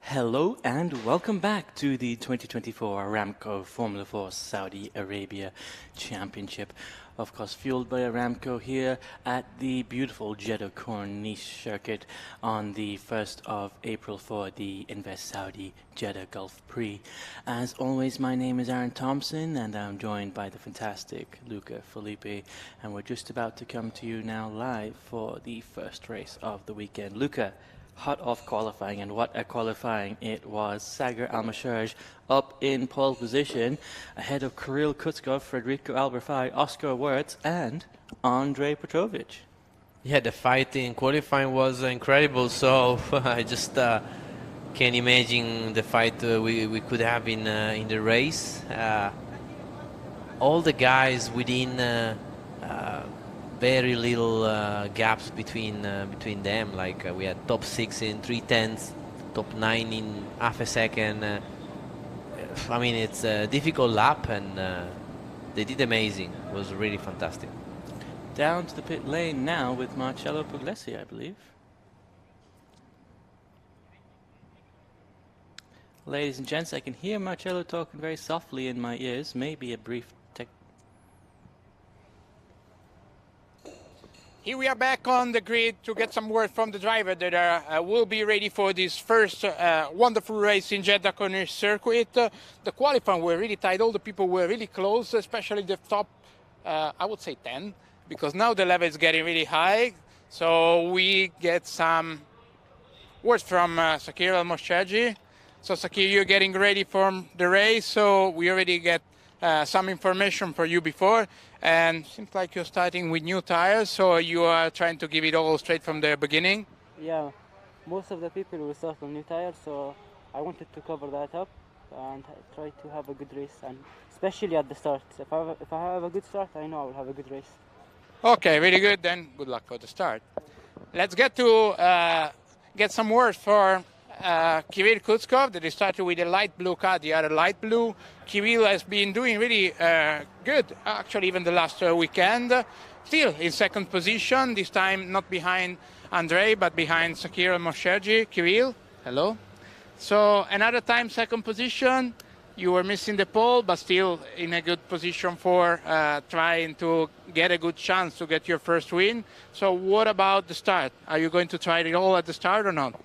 Hello and welcome back to the 2024 Aramco Formula 4 Saudi Arabia Championship. Of course, fueled by Aramco here at the beautiful Jeddah Corniche circuit on the 1st of April for the Invest Saudi Jeddah Gulf Prix. As always, my name is Aaron Thompson and I'm joined by the fantastic Luca Felipe, and we're just about to come to you now live for the first race of the weekend. Luca, hot off qualifying, and what a qualifying it was. Sagar Almasharj up in pole position ahead of Kirill Kutskov, Federico Alberfai, Oscar Wirtz and Andrei Petrovic. Yeah, the fight in qualifying was incredible, so I just can't imagine the fight we could have in the race. All the guys within very little gaps between them. Like we had top 6 in 3/10, top 9 in half a second. I mean, it's a difficult lap, and they did amazing. It was really fantastic. Down to the pit lane now with Marcello Puglisi, I believe. Ladies and gents, I can hear Marcello talking very softly in my ears. Maybe a brief Here we are back on the grid to get some word from the driver that will be ready for this first wonderful race in Jeddah Corniche circuit. The qualifying were really tight. All the people were really close, especially the top, I would say 10, because now the level is getting really high. So we get some words from Sakir Al-Moshaji. So Sakir, you're getting ready for the race. So we already get some information for you before. And seems like you're starting with new tires, so you are trying to give it all straight from the beginning? Yeah, most of the people will start on new tires, so I wanted to cover that up and try to have a good race, and especially at the start. If I have a good start, I know I will have a good race. Okay, very good. Then good luck for the start. Let's get to get some words for Kirill Kutskov, that he started with a light blue car, the other light blue. Kirill has been doing really good, actually, even the last weekend. Still in second position, this time not behind Andrei, but behind Sakir Al-Moshaji. Kirill, hello. So another time second position. You were missing the pole, but still in a good position for trying to get a good chance to get your first win. So what about the start? Are you going to try it all at the start or not?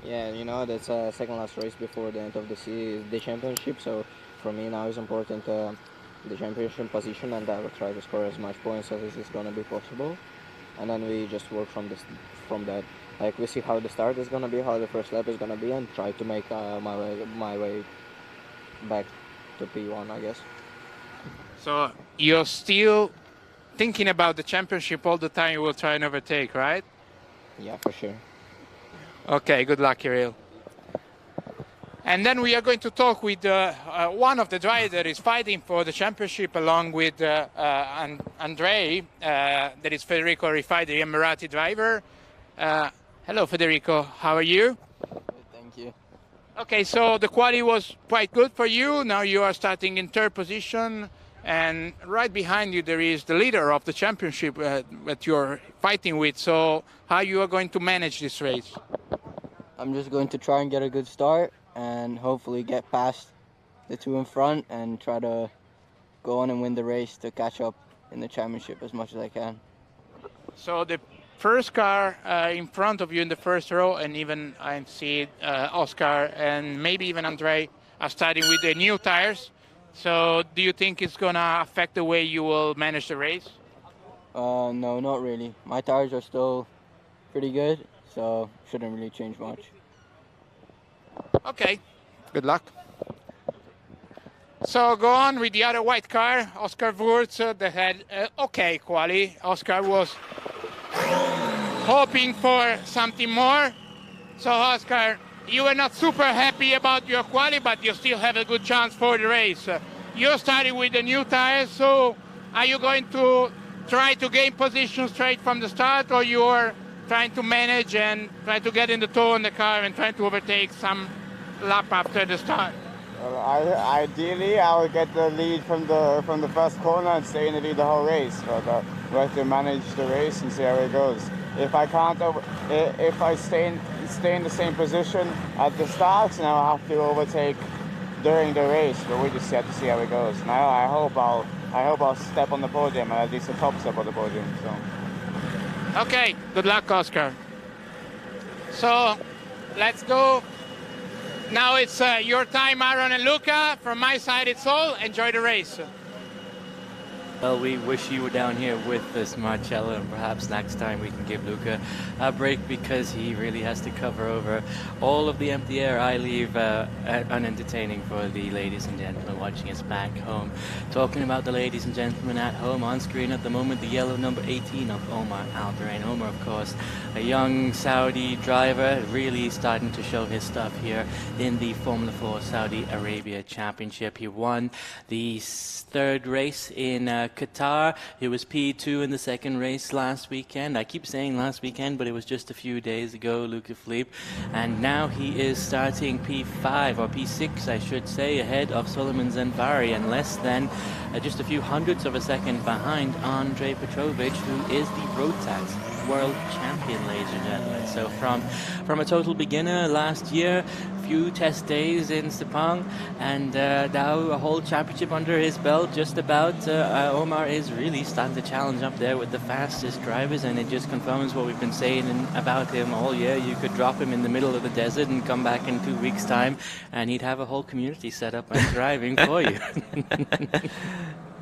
Yeah, you know, that's a second last race before the end of the championship, so for me now is important the championship position, and I will try to score as much points as is going to be possible, and then we just work from that. Like, we see how the start is going to be, how the first lap is going to be, and try to make my way back to P1, I guess. So you're still thinking about the championship all the time. You will try and overtake, right? Yeah, for sure. Okay, good luck, Kirill. And then we are going to talk with one of the drivers that is fighting for the championship along with Andrei, that is Federico Rifai, the Emirati driver. Hello, Federico. How are you? Good, thank you. Okay, so the quali was quite good for you. Now you are starting in third position, and right behind you there is the leader of the championship that you're fighting with. So how you are going to manage this race? I'm just going to try and get a good start and hopefully get past the two in front and try to go on and win the race to catch up in the championship as much as I can. So the first car in front of you in the first row, and even I see Oscar and maybe even Andrei are starting with the new tires. So do you think it's going to affect the way you will manage the race? No, not really. My tires are still pretty good, so shouldn't really change much. Okay, good luck. So go on with the other white car, Oscar Wirtz, that had okay quali. Oscar was hoping for something more. So Oscar, you were not super happy about your quali, but you still have a good chance for the race. You're starting with the new tires, so are you going to try to gain position straight from the start, or you're trying to manage and try to get in the toe on the car and trying to overtake some lap after the start? Well, ideally, I will get the lead from the first corner and stay in the lead the whole race. But we have to manage the race and see how it goes. If I can't, if I stay stay in the same position at the start, and I'll have to overtake during the race. But we just have to see how it goes. And I hope I'll step on the podium, at least the top step on the podium. So. Okay, good luck, Oscar. So let's go. Now it's your time, Aaron and Luca. From my side, it's all. Enjoy the race. Well, we wish you were down here with us, Marcello, and perhaps next time we can give Luca a break because he really has to cover over all of the empty air I leave unentertaining for the ladies and gentlemen watching us back home. Talking about the ladies and gentlemen at home, on screen at the moment, the yellow number 18 of Omar Alderaan. Omar, of course, a young Saudi driver, really starting to show his stuff here in the Formula 4 Saudi Arabia Championship. He won the third race in Qatar. He was P2 in the second race last weekend. I keep saying last weekend, but it was just a few days ago, Luca Philippe. And now he is starting P5, or P6, I should say, ahead of Suleiman Zanfari, and less than just a few hundredths of a second behind Andrei Petrovic, who is the road tax world champion, ladies and gentlemen. So from a total beginner last year, few test days in Sepang, and now a whole championship under his belt, just about. Omar is really starting to challenge up there with the fastest drivers, and it just confirms what we've been saying about him all year. You could drop him in the middle of the desert and come back in 2 weeks' time, and he'd have a whole community set up and driving for you.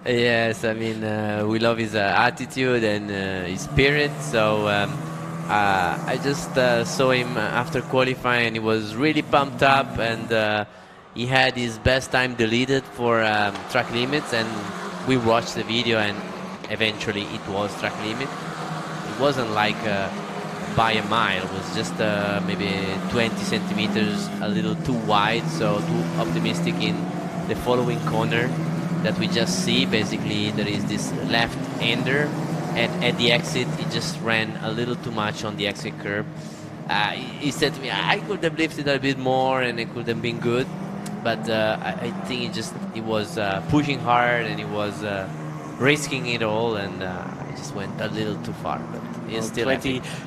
Yes, I mean, we love his attitude and his spirit. So I just saw him after qualifying, and he was really pumped up, and he had his best time deleted for track limits, and we watched the video, and eventually it was track limit. It wasn't like by a mile, it was just maybe 20 centimeters a little too wide, so too optimistic in the following corner that we just see. Basically there is this left-hander, and at the exit he just ran a little too much on the exit curb. He said to me, I could have lifted a bit more and it could have been good, but I think he was pushing hard, and he was risking it all, and it just went a little too far. But he's still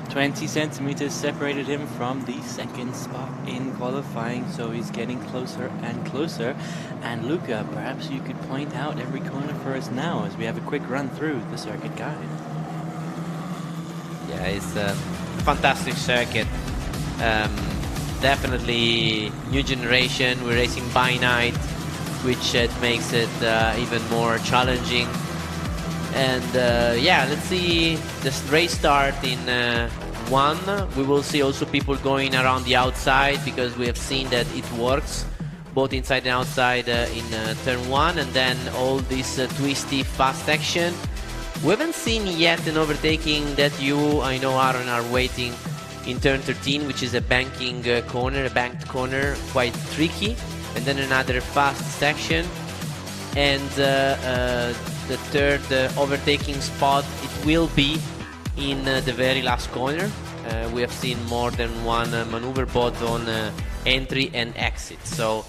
20 centimeters separated him from the second spot in qualifying, so he's getting closer and closer. And Luca, perhaps you could point out every corner for us now as we have a quick run through the circuit guide. Yeah, it's a fantastic circuit. Definitely new generation. We're racing by night, which makes it even more challenging. And yeah, let's see this race start in 1. We will see also people going around the outside, because we have seen that it works both inside and outside in turn 1, and then all this twisty fast action. We haven't seen yet an overtaking that you, I know, Aaron, are waiting in turn 13, which is a banking corner, a banked corner, quite tricky, and then another fast section, and the third overtaking spot, it will be in the very last corner. We have seen more than one maneuver both on entry and exit, so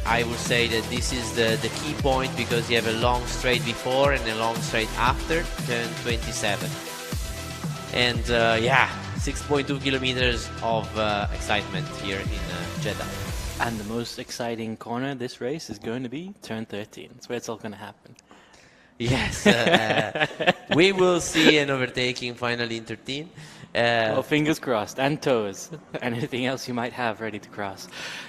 I would say that this is the key point, because you have a long straight before and a long straight after turn 27. And yeah, 6.2 kilometers of excitement here in Jeddah. And the most exciting corner this race is going to be turn 13. That's where it's all going to happen. Yes, we will see an overtaking finally in 13. Well, fingers crossed, and toes, and anything else you might have ready to cross.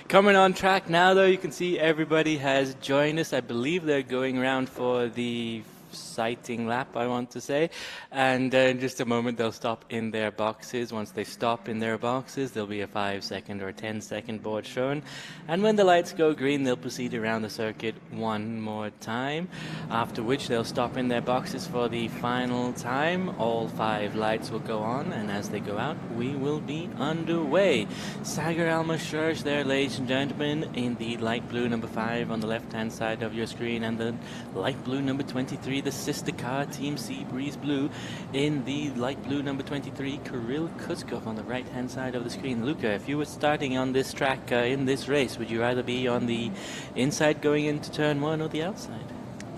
Coming on track now, though, you can see everybody has joined us. I believe they're going around for the sighting lap, I want to say, and in just a moment they'll stop in their boxes. Once they stop in their boxes, there'll be a 5-second or 10-second board shown, and when the lights go green, they'll proceed around the circuit one more time, after which they'll stop in their boxes for the final time. All 5 lights will go on, and as they go out, we will be underway. Sagar Al-Mashraj there, ladies and gentlemen, in the light blue number 5 on the left hand side of your screen, and the light blue number 23, the sister car, Team Sea Breeze Blue, in the light blue number 23, Kirill Kutskov on the right hand side of the screen. Luca, if you were starting on this track in this race, would you rather be on the inside going into turn 1 or the outside?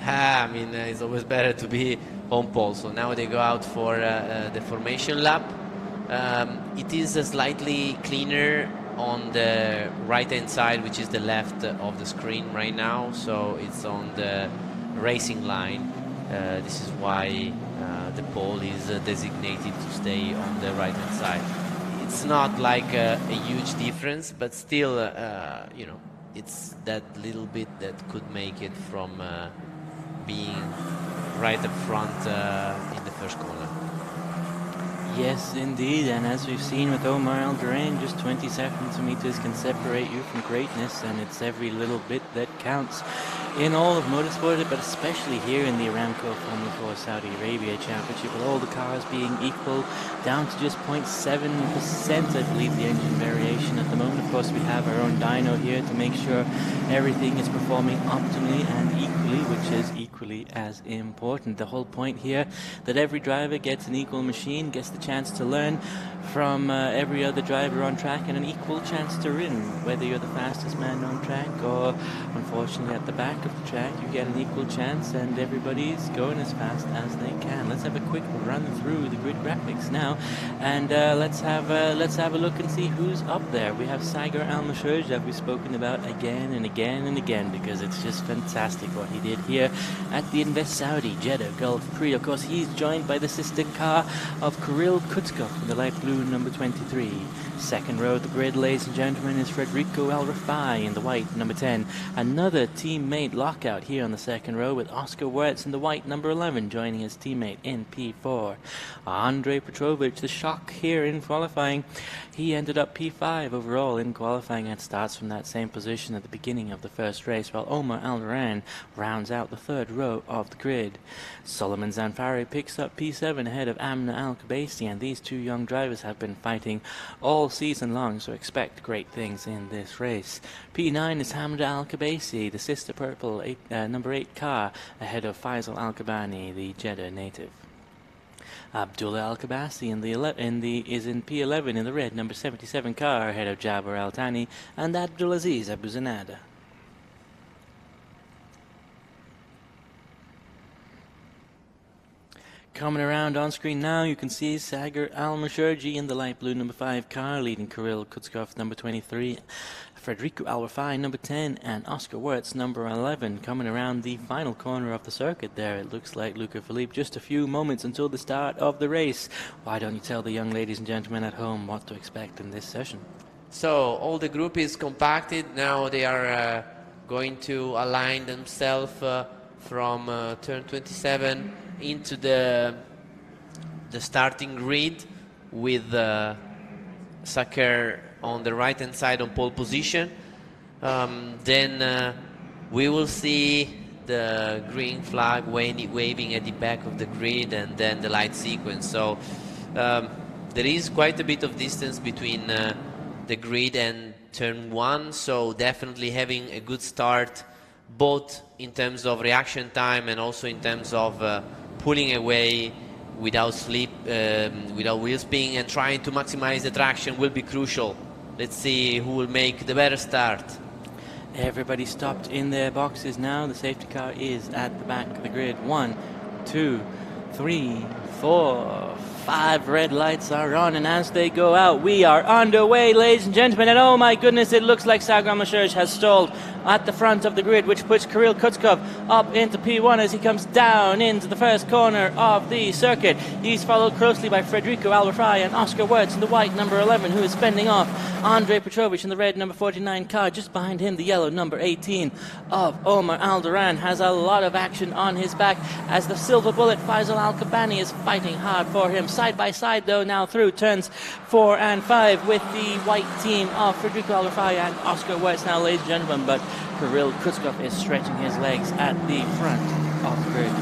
I mean, it's always better to be on pole. So now they go out for the formation lap, It is slightly cleaner on the right hand side, which is the left of the screen right now, so it's on the racing line. This is why the pole is designated to stay on the right hand side. It's not like a huge difference, but still, you know, it's that little bit that could make it from being right up front in the first corner. Yes, indeed, and as we've seen with Omar Algerain, just 20 centimeters can separate you from greatness, and it's every little bit that counts in all of motorsport, but especially here in the Aramco Formula 4 Saudi Arabia Championship, with all the cars being equal, down to just 0.7%, I believe, the engine variation at the moment. Of course, we have our own dyno here to make sure everything is performing optimally and equally, which is equally as important. The whole point here, that every driver gets an equal machine, gets the chance to learn from every other driver on track, and an equal chance to win, whether you're the fastest man on track or unfortunately at the back of the track. You get an equal chance, and everybody's going as fast as they can. Let's have a quick run through the grid graphics now, and let's have a look and see who's up there. We have Sagar Al-Mashouj, that we've spoken about again and again and again, because it's just fantastic what he did here at the Invest Saudi Jeddah Gulf Prix. Of course, he's joined by the sister car of Kirill Kutskov in the light blue number 23. Second row of the grid, ladies and gentlemen, is Federico Al-Rafai in the white number 10. Another teammate lockout here on the second row, with Oscar Wirtz in the white number 11 joining his teammate in P4. Andrei Petrovich, the shock here in qualifying. He ended up P5 overall in qualifying and starts from that same position at the beginning of the first race, while Omar Al-Duran rounds out the third row of the grid. Solomon Zanfari picks up P7 ahead of Amna Al-Kabaisi, and these two young drivers have been fighting all season long, so expect great things in this race. P9 is Hamda Al-Kabaisi, the sister purple number 8 car, ahead of Faisal Al-Kabani, the Jeddah native. Abdullah Al-Kabasi is in P11 in the red number 77 car, ahead of Jabir Al-Thani and Abdulaziz Abu Zanada. Coming around on screen now, you can see Sagar Al-Mashouji in the light blue number 5 car, leading Kirill Kutskov number 23, Federico Al-Rafai number 10, and Oscar Wirtz number 11. Coming around the final corner of the circuit there, it looks like Luca Philippe, just a few moments until the start of the race. Why don't you tell the young ladies and gentlemen at home what to expect in this session? So all the group is compacted. Now they are going to align themselves from turn 27 into the starting grid, with Saker on the right hand side on pole position. Then we will see the green flag waving at the back of the grid, and then the light sequence. So there is quite a bit of distance between the grid and turn 1, so definitely having a good start, both in terms of reaction time and also in terms of pulling away without slip, without wheel spin, and trying to maximize the traction will be crucial. Let's see who will make the better start. Everybody stopped in their boxes now. The safety car is at the back of the grid. 1, 2, 3, 4, 5 red lights are on, and as they go out, we are underway, ladies and gentlemen. And oh my goodness, it looks like Sagar Mashouj has stalled at the front of the grid, which puts Kirill Kutskov up into P1 as he comes down into the first corner of the circuit. He's followed closely by Federico Al-Rafai and Oscar Wirtz in the white number 11, who is fending off Andrei Petrovich in the red number 49 car. Just behind him, the yellow number 18 of Omar Al-Duran has a lot of action on his back, as the silver bullet Faisal Al-Kabani is fighting hard for him. Side by side, though, now through turns 4 and 5 with the white team of Federico Al-Rafai and Oscar Wirtz now, ladies and gentlemen, but Kirill Kutskov is stretching his legs at the front of the grid.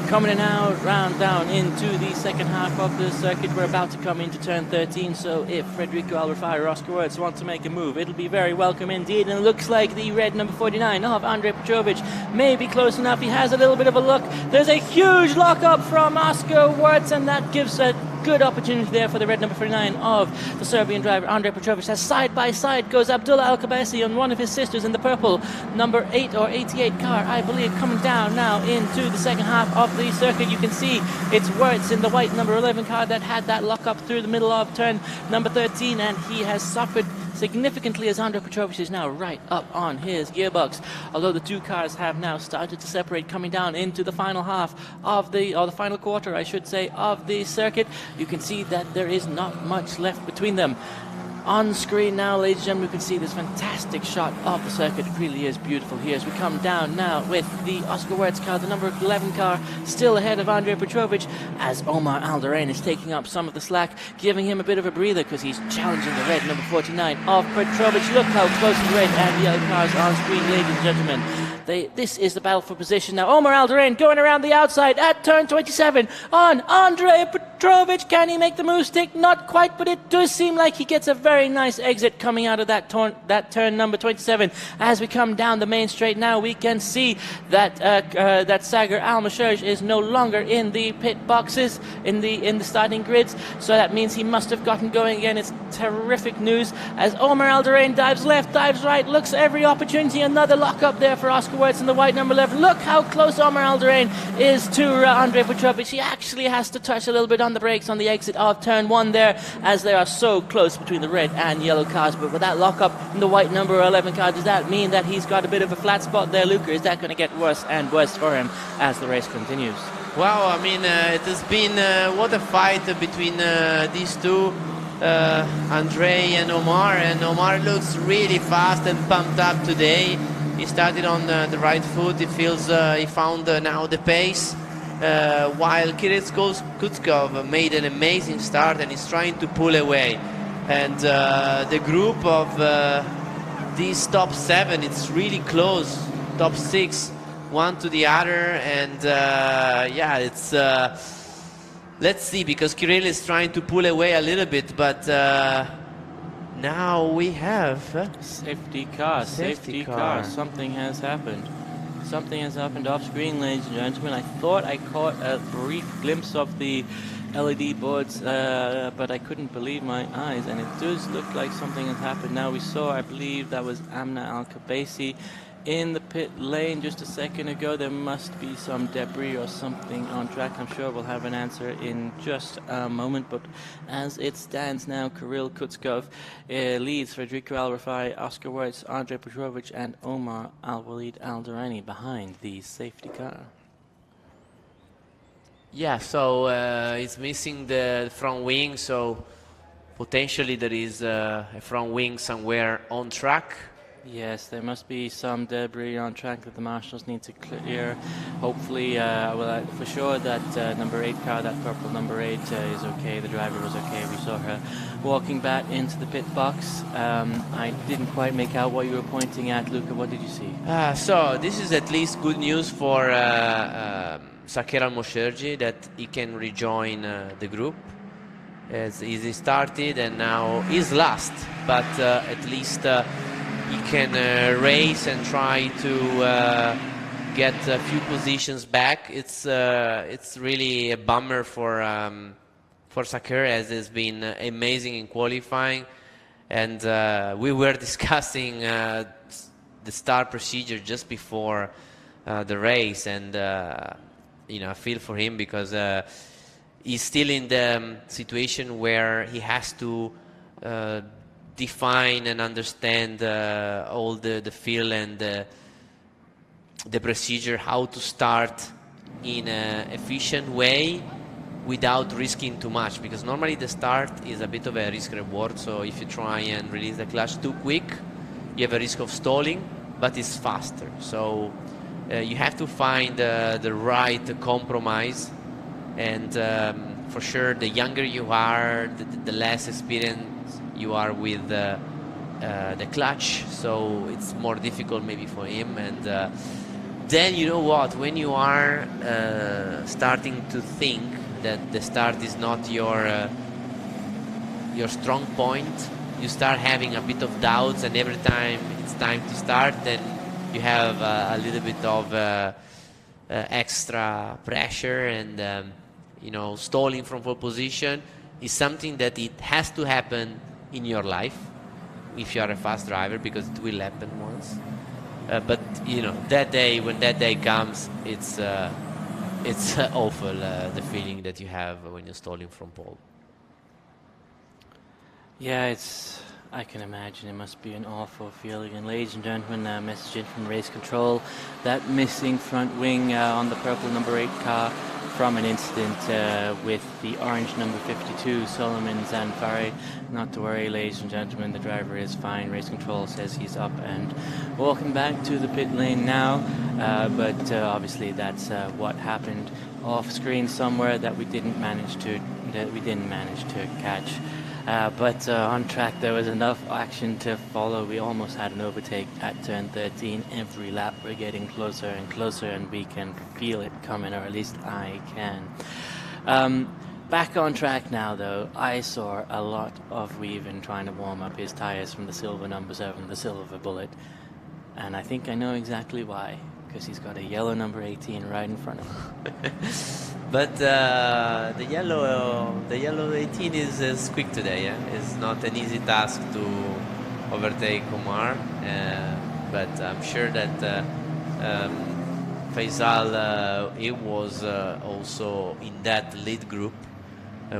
Coming now round down into the second half of the circuit, we're about to come into turn 13, so if Federico Al-Rafai or Oscar Wirtz want to make a move, it'll be very welcome indeed. And it looks like the red number 49 of Andrei Petrovich may be close enough. He has a little bit of a look. There's a huge lock-up from Oscar Wirtz, and that gives a good opportunity there for the red number 49 of the Serbian driver Andrej Petrovic, as side by side goes Abdullah Al-Kabasi and one of his sisters in the purple number 8 or 88 car, I believe, coming down now into the second half of the circuit. You can see it's Wirtz in the white number 11 car that had that lock up through the middle of turn number 13, and he has suffered significantly as Andrej Petrovic is now right up on his gearbox. Although the two cars have now started to separate, coming down into the final half of the final quarter, I should say, of the circuit, you can see that there is not much left between them. On screen now, ladies and gentlemen, we can see this fantastic shot of the circuit. It really is beautiful here as we come down now with the Oscar Wirtz car, the number 11 car, still ahead of Andrej Petrovic, as Omar Alderaan is taking up some of the slack, giving him a bit of a breather because he's challenging the red number 49 of Petrovic. Look how close the red and yellow cars on screen, ladies and gentlemen. This is the battle for position now. Omar Alderaan going around the outside at turn 27 on Andrej Petrovic. Can he make the move stick? Not quite, but it does seem like he gets a very nice exit coming out of that turn number 27. As we come down the main straight now, we can see that Sagar Al-Masherj is no longer in the pit boxes, in the starting grids. So that means he must have gotten going again. It's terrific news as Omar Alderaan dives left, dives right, looks every opportunity. Another lock up there for Oscar Wirtz in the white number 11. Look how close Omar Alderaan is to Andrej Petrovic. He actually has to touch a little bit on the brakes on the exit of turn 1 there, as they are so close between the red and yellow cars. But with that lock up in the white number 11 car, does that mean that he's got a bit of a flat spot there, Luca? Is that going to get worse and worse for him as the race continues? Wow, I mean, it has been what a fight between these two, Andrej and Omar looks really fast and pumped up today. He started on the right foot. He feels he found now the pace, while Kirill Kutskov made an amazing start and is trying to pull away. And the group of these top 7, it's really close, top 6, one to the other, and yeah, it's let's see, because Kirill is trying to pull away a little bit, but now we have safety car. Something has happened. Something has happened off screen, ladies and gentlemen. I thought I caught a brief glimpse of the LED boards, but I couldn't believe my eyes, and it does look like something has happened. Now we saw, I believe that was Amna Al-Kabasi in the pit lane just a second ago. There must be some debris or something on track. I'm sure we'll have an answer in just a moment, but as it stands now, Kirill Kutskov leads Federico Al-Rafai, Oscar Wirtz, Andrej Petrovic and Omar Al-Walid Al-Durrani behind the safety car. Yeah, so it's missing the front wing, so potentially there is a front wing somewhere on track. Yes, there must be some debris on track that the marshals need to clear. Hopefully, well, for sure that number 8 car, that purple number 8, is okay. The driver was okay. We saw her walking back into the pit box. I didn't quite make out what you were pointing at, Luca. What did you see? So this is at least good news for Saker Al-Mosherji, that he can rejoin the group, as he started and now is last, but at least he can race and try to get a few positions back. It's really a bummer for Saker, as it's been amazing in qualifying, and we were discussing the start procedure just before the race, and you know, I feel for him because he's still in the situation where he has to define and understand all the feel and the procedure, how to start in an efficient way without risking too much, because normally the start is a bit of a risk reward. So if you try and release the clutch too quick, you have a risk of stalling, but it's faster. So you have to find the right compromise, and for sure the younger you are, the less experience you are with the clutch, so it's more difficult maybe for him. And then, you know what, when you are starting to think that the start is not your strong point, you start having a bit of doubts, and every time it's time to start, then you have a little bit of extra pressure, and you know, stalling from pole position is something that it has to happen in your life if you are a fast driver, because it will happen once. But you know, that day, when that day comes, it's awful, the feeling that you have when you're stalling from pole. Yeah, I can imagine it must be an awful feeling. And ladies and gentlemen, a message in from race control. That missing front wing on the purple number 8 car from an incident with the orange number 52, Solomon Zanfari. Not to worry, ladies and gentlemen, the driver is fine. Race control says he's up and walking back to the pit lane now. But obviously that's what happened off screen somewhere that we didn't manage to catch. But on track there was enough action to follow. We almost had an overtake at turn 13. Every lap we're getting closer and closer, and we can feel it coming, or at least I can. Back on track now though, I saw a lot of Weaven trying to warm up his tyres from the silver number 7, the Silver Bullet. And I think I know exactly why, because he's got a yellow number 18 right in front of him. But the yellow 18 is quick today. Yeah? It's not an easy task to overtake Omar, but I'm sure that Faisal he was also in that lead group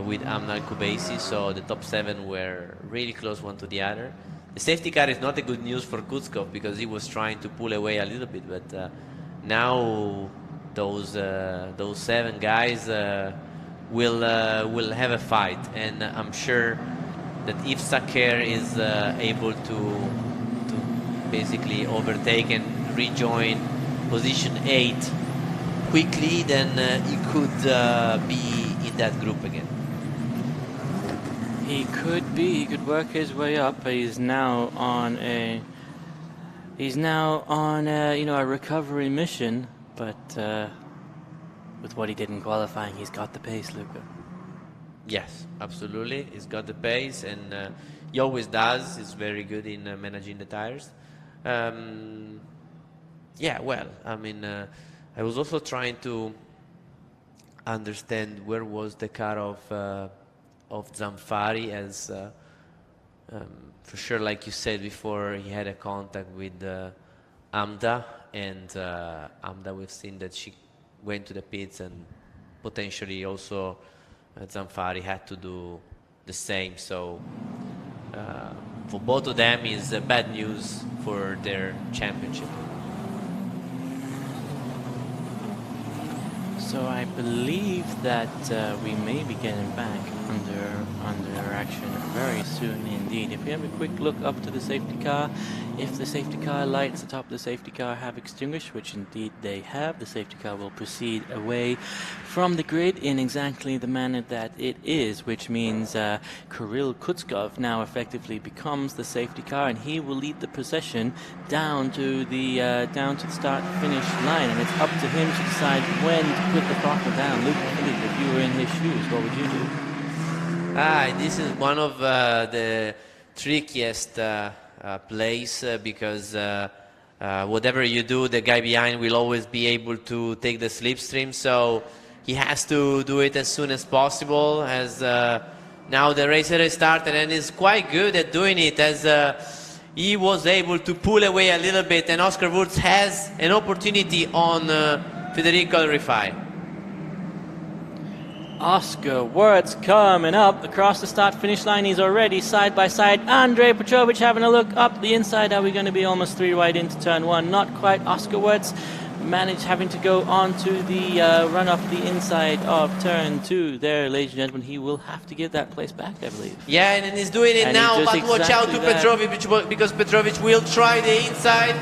with Amna Kubaisi, so the top 7 were really close one to the other. The safety car is not a good news for Kutskov, because he was trying to pull away a little bit, but now those 7 guys will have a fight, and I'm sure that if Saker is able to basically overtake and rejoin position 8 quickly, then he could be in that group again. He could be. He could work his way up. He's now on a a recovery mission. But with what he did in qualifying, he's got the pace, Luca. Yes, absolutely. He's got the pace, and he always does. He's very good in managing the tires. Yeah, well, I mean, I was also trying to understand where was the car of Zanfari, as for sure, like you said before, he had a contact with Amda. And Amda, we've seen that she went to the pits, and potentially also Zanfari had to do the same. So for both of them is bad news for their championship. So I believe that we may be getting back under action very soon indeed. If we have a quick look up to the safety car, if the safety car lights atop the safety car have extinguished, which indeed they have, the safety car will proceed away from the grid in exactly the manner that it is, which means Kirill Kutskov now effectively becomes the safety car, and he will lead the procession down to the start-finish line, and it's up to him to decide when to put the throttle down. Luke, if you were in his shoes, what would you do? This is one of the trickiest plays, because whatever you do, the guy behind will always be able to take the slipstream, so he has to do it as soon as possible, as now the racer has started, and is quite good at doing it, as he was able to pull away a little bit, and Oscar Wurz has an opportunity on Federico Rifai. Oscar Wurz coming up across the start-finish line. He's already side by side. Andrei Petrovic having a look up the inside. Are we going to be almost 3 right into turn 1? Not quite. Oscar Wurz managed having to go on to the run off the inside of turn 2 there, ladies and gentlemen. He will have to give that place back, I believe. Yeah, and he's doing it now, but watch out to Petrovic, because Petrovic will try the inside.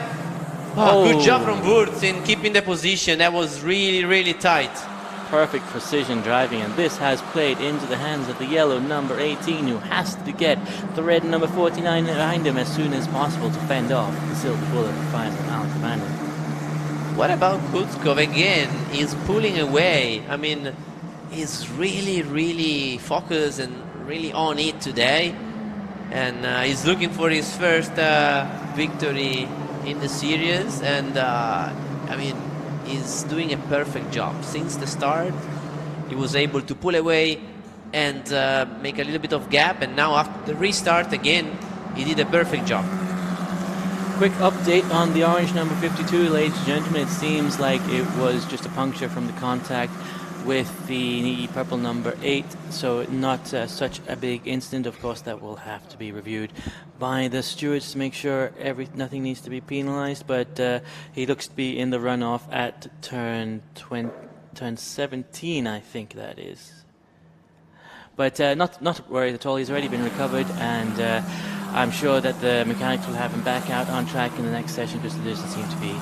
Oh, good job from Wurz in keeping the position. That was really, really tight. Perfect precision driving, and this has played into the hands of the yellow number 18, who has to get the red number 49 behind him as soon as possible to fend off the Silver Bullet of Faisal Al-Kamani. What about Kutskov again? He's pulling away. I mean, he's really, really focused and really on it today, and he's looking for his first victory in the series, and I mean, he's doing a perfect job since the start. he was able to pull away and make a little bit of gap, and now after the restart again, he did a perfect job. Quick update on the orange number 52, ladies and gentlemen. It seems like it was just a puncture from the contact with the purple number 8, so not such a big incident. Of course, that will have to be reviewed by the stewards to make sure nothing needs to be penalized, but he looks to be in the runoff at turn 17, I think that is. But not worried at all. He's already been recovered, and I'm sure that the mechanics will have him back out on track in the next session, because there doesn't seem to be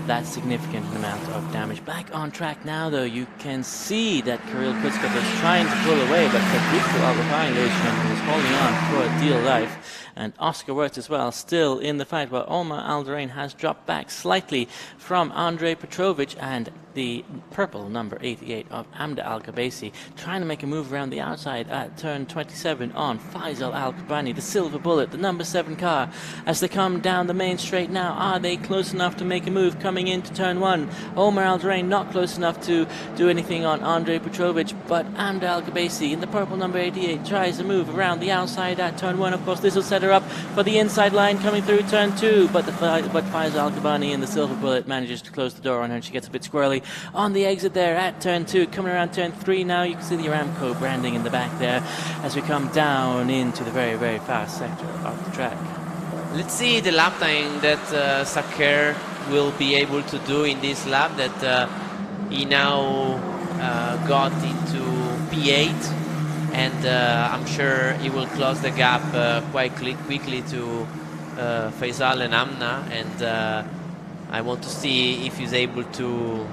that significant amount of damage. Back on track now, though, you can see that Kirill Kutskov is trying to pull away, but Federico Albertini, ladies and gentlemen, is holding on for dear life. And Oscar Wirtz as well, still in the fight, while Omar Alderain has dropped back slightly from Andrei Petrovic, and the purple number 88 of Amda Al-Gabasi trying to make a move around the outside at turn 27 on Faisal Al-Kabani, the silver bullet, the number 7 car. As they come down the main straight now, are they close enough to make a move coming into turn 1? Omar Alderain not close enough to do anything on Andrei Petrovic, but Amda Al-Gabasi in the purple number 88 tries to move around the outside at turn 1. Of course, this will set her up for the inside line coming through turn 2, but Faisal Al-Kabani in the silver bullet manages to close the door on her, and she gets a bit squirrely on the exit there at turn 2. Coming around turn 3 now, you can see the Aramco branding in the back there as we come down into the very, very fast sector of the track. Let's see the lap time that Saker will be able to do in this lap, that he now got into P8, and I'm sure he will close the gap quite quickly to Faisal and Amna, and I want to see if he's able to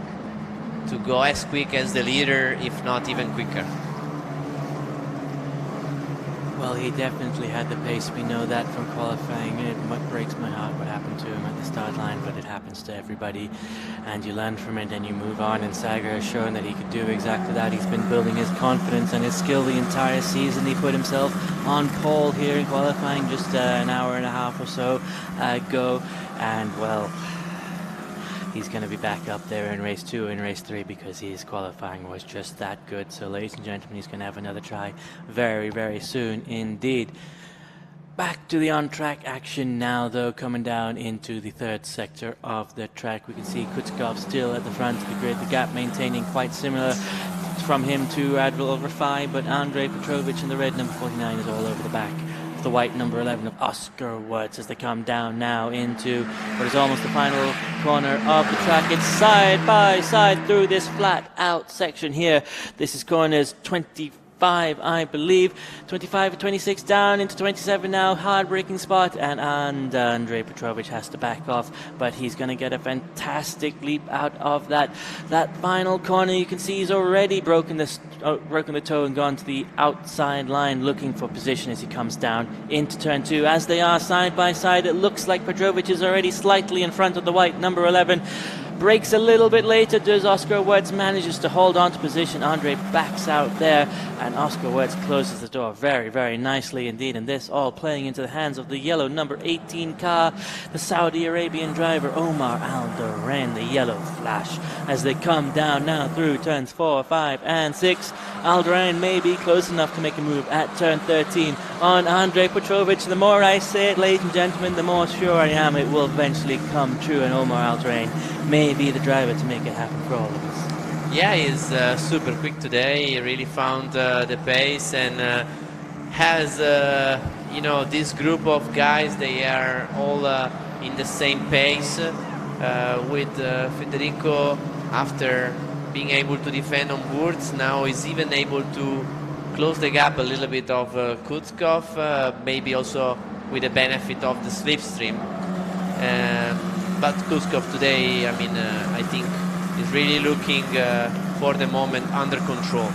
go as quick as the leader, if not even quicker. Well, he definitely had the pace. We know that from qualifying. It breaks my heart what happened to him at the start line, but it happens to everybody, and you learn from it and you move on. And Sager has shown that he could do exactly that. He's been building his confidence and his skill the entire season. He put himself on pole here in qualifying just an hour and a half or so ago, and well, he's going to be back up there in race 2 and race 3 because his qualifying was just that good. So, ladies and gentlemen, he's going to have another try very, very soon indeed. Back to the on-track action now, though, coming down into the third sector of the track. We can see Kutskov still at the front of the grid, the gap maintaining quite similar from him to Admiral over 5, but Andrei Petrovic in the red number 49 is all over the back. The white number 11 of Oscar Wirtz as they come down now into what is almost the final corner of the track. It's side by side through this flat out section here. This is corners 25, I believe. 25 and 26 down into 27 now. Hard braking spot, and Andrei Petrovic has to back off, but he's going to get a fantastic leap out of that final corner. You can see he's already broken the toe and gone to the outside line looking for position as he comes down into turn 2. As they are side by side, it looks like Petrovic is already slightly in front of the white number 11. Breaks a little bit later, does Oscar Wirtz, manages to hold on to position. Andre backs out there, and Oscar Wirtz closes the door very, very nicely indeed. And this all playing into the hands of the yellow number 18 car, the Saudi Arabian driver Omar Alderain, the yellow flash. As they come down now through turns 4, 5, and 6, Alderain may be close enough to make a move at turn 13 on Andrei Petrovic. The more I say it, ladies and gentlemen, the more sure I am it will eventually come true, and Omar Alderain may be the driver to make it happen for all of us. Yeah, he's super quick today. He really found the pace, and has this group of guys. They are all in the same pace. With Federico, after being able to defend on boards, now he's even able to close the gap a little bit of Kutskov, maybe also with the benefit of the slipstream. But Kutskov today, I think, is really looking for the moment under control.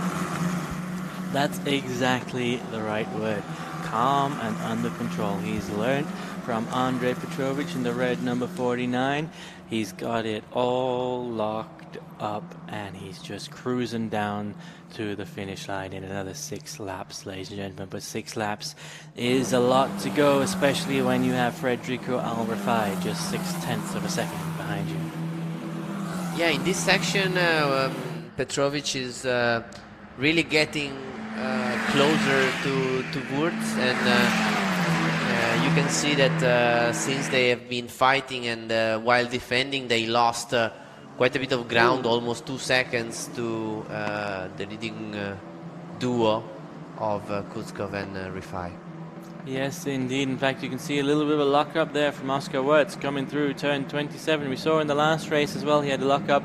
That's exactly the right word. Calm and under control. He's learned from Andrei Petrovic in the red number 49. He's got it all locked up, and he's just cruising down to the finish line in another 6 laps, ladies and gentlemen. But 6 laps is a lot to go, especially when you have Federico Alberfai just 0.6 of a second behind you. Yeah, in this section, Petrovic is really getting closer to Wurz, and you can see that since they have been fighting and while defending, they lost quite a bit of ground, almost 2 seconds to the leading duo of Kutskov and Rifai. Yes, indeed. In fact, you can see a little bit of a lock-up there from Oscar Wurz coming through turn 27. We saw in the last race as well, he had a lock-up.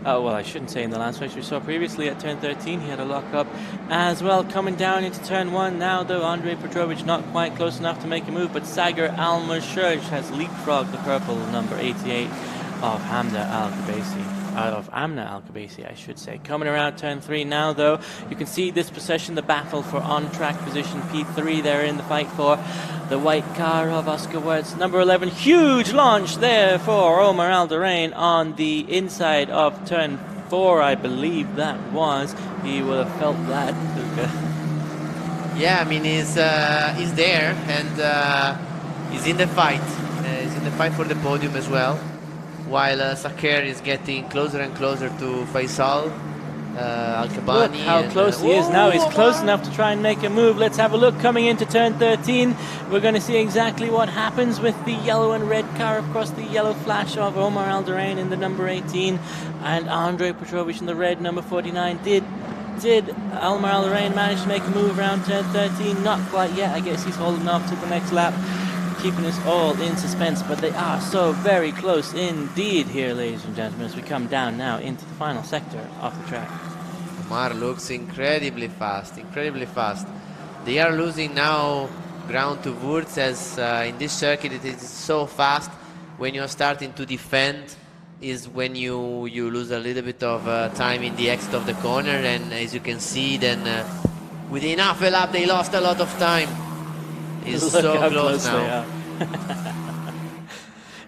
Well, I shouldn't say in the last race. We saw previously at turn 13, he had a lock-up as well. Coming down into turn 1 now, though, Andrei Petrovich not quite close enough to make a move, but Sagar Almashurj has leapfrogged the purple number 88 of Hamda Al-Khabaisi. Of Amna Al-Khabaisi, I should say. Coming around turn 3 now, though, you can see this possession, the battle for on-track position. P3 there in the fight for the white car of Oscar Wurz. Number 11, huge launch there for Omar Alderain on the inside of turn 4, I believe that was. He will have felt that, Luca. Yeah, I mean, he's there, and he's in the fight. He's in the fight for the podium as well. While Saker is getting closer and closer to Faisal Al-Kabani. Look how close he is now. He's close enough to try and make a move. Let's have a look coming into turn 13. We're going to see exactly what happens with the yellow and red car. Of course, the yellow flash of Omar Alderain in the number 18 and Andrei Petrovich in the red number 49. Did Omar Alderain manage to make a move around turn 13? Not quite yet. I guess he's holding off to the next lap, keeping us all in suspense, but they are so very close indeed here, ladies and gentlemen, as we come down now into the final sector of the track. Omar looks incredibly fast. They are losing now ground to Wurz, as in this circuit it is so fast. When you are starting to defend is when you lose a little bit of time in the exit of the corner, and as you can see, then within half a lap they lost a lot of time. It's so close now.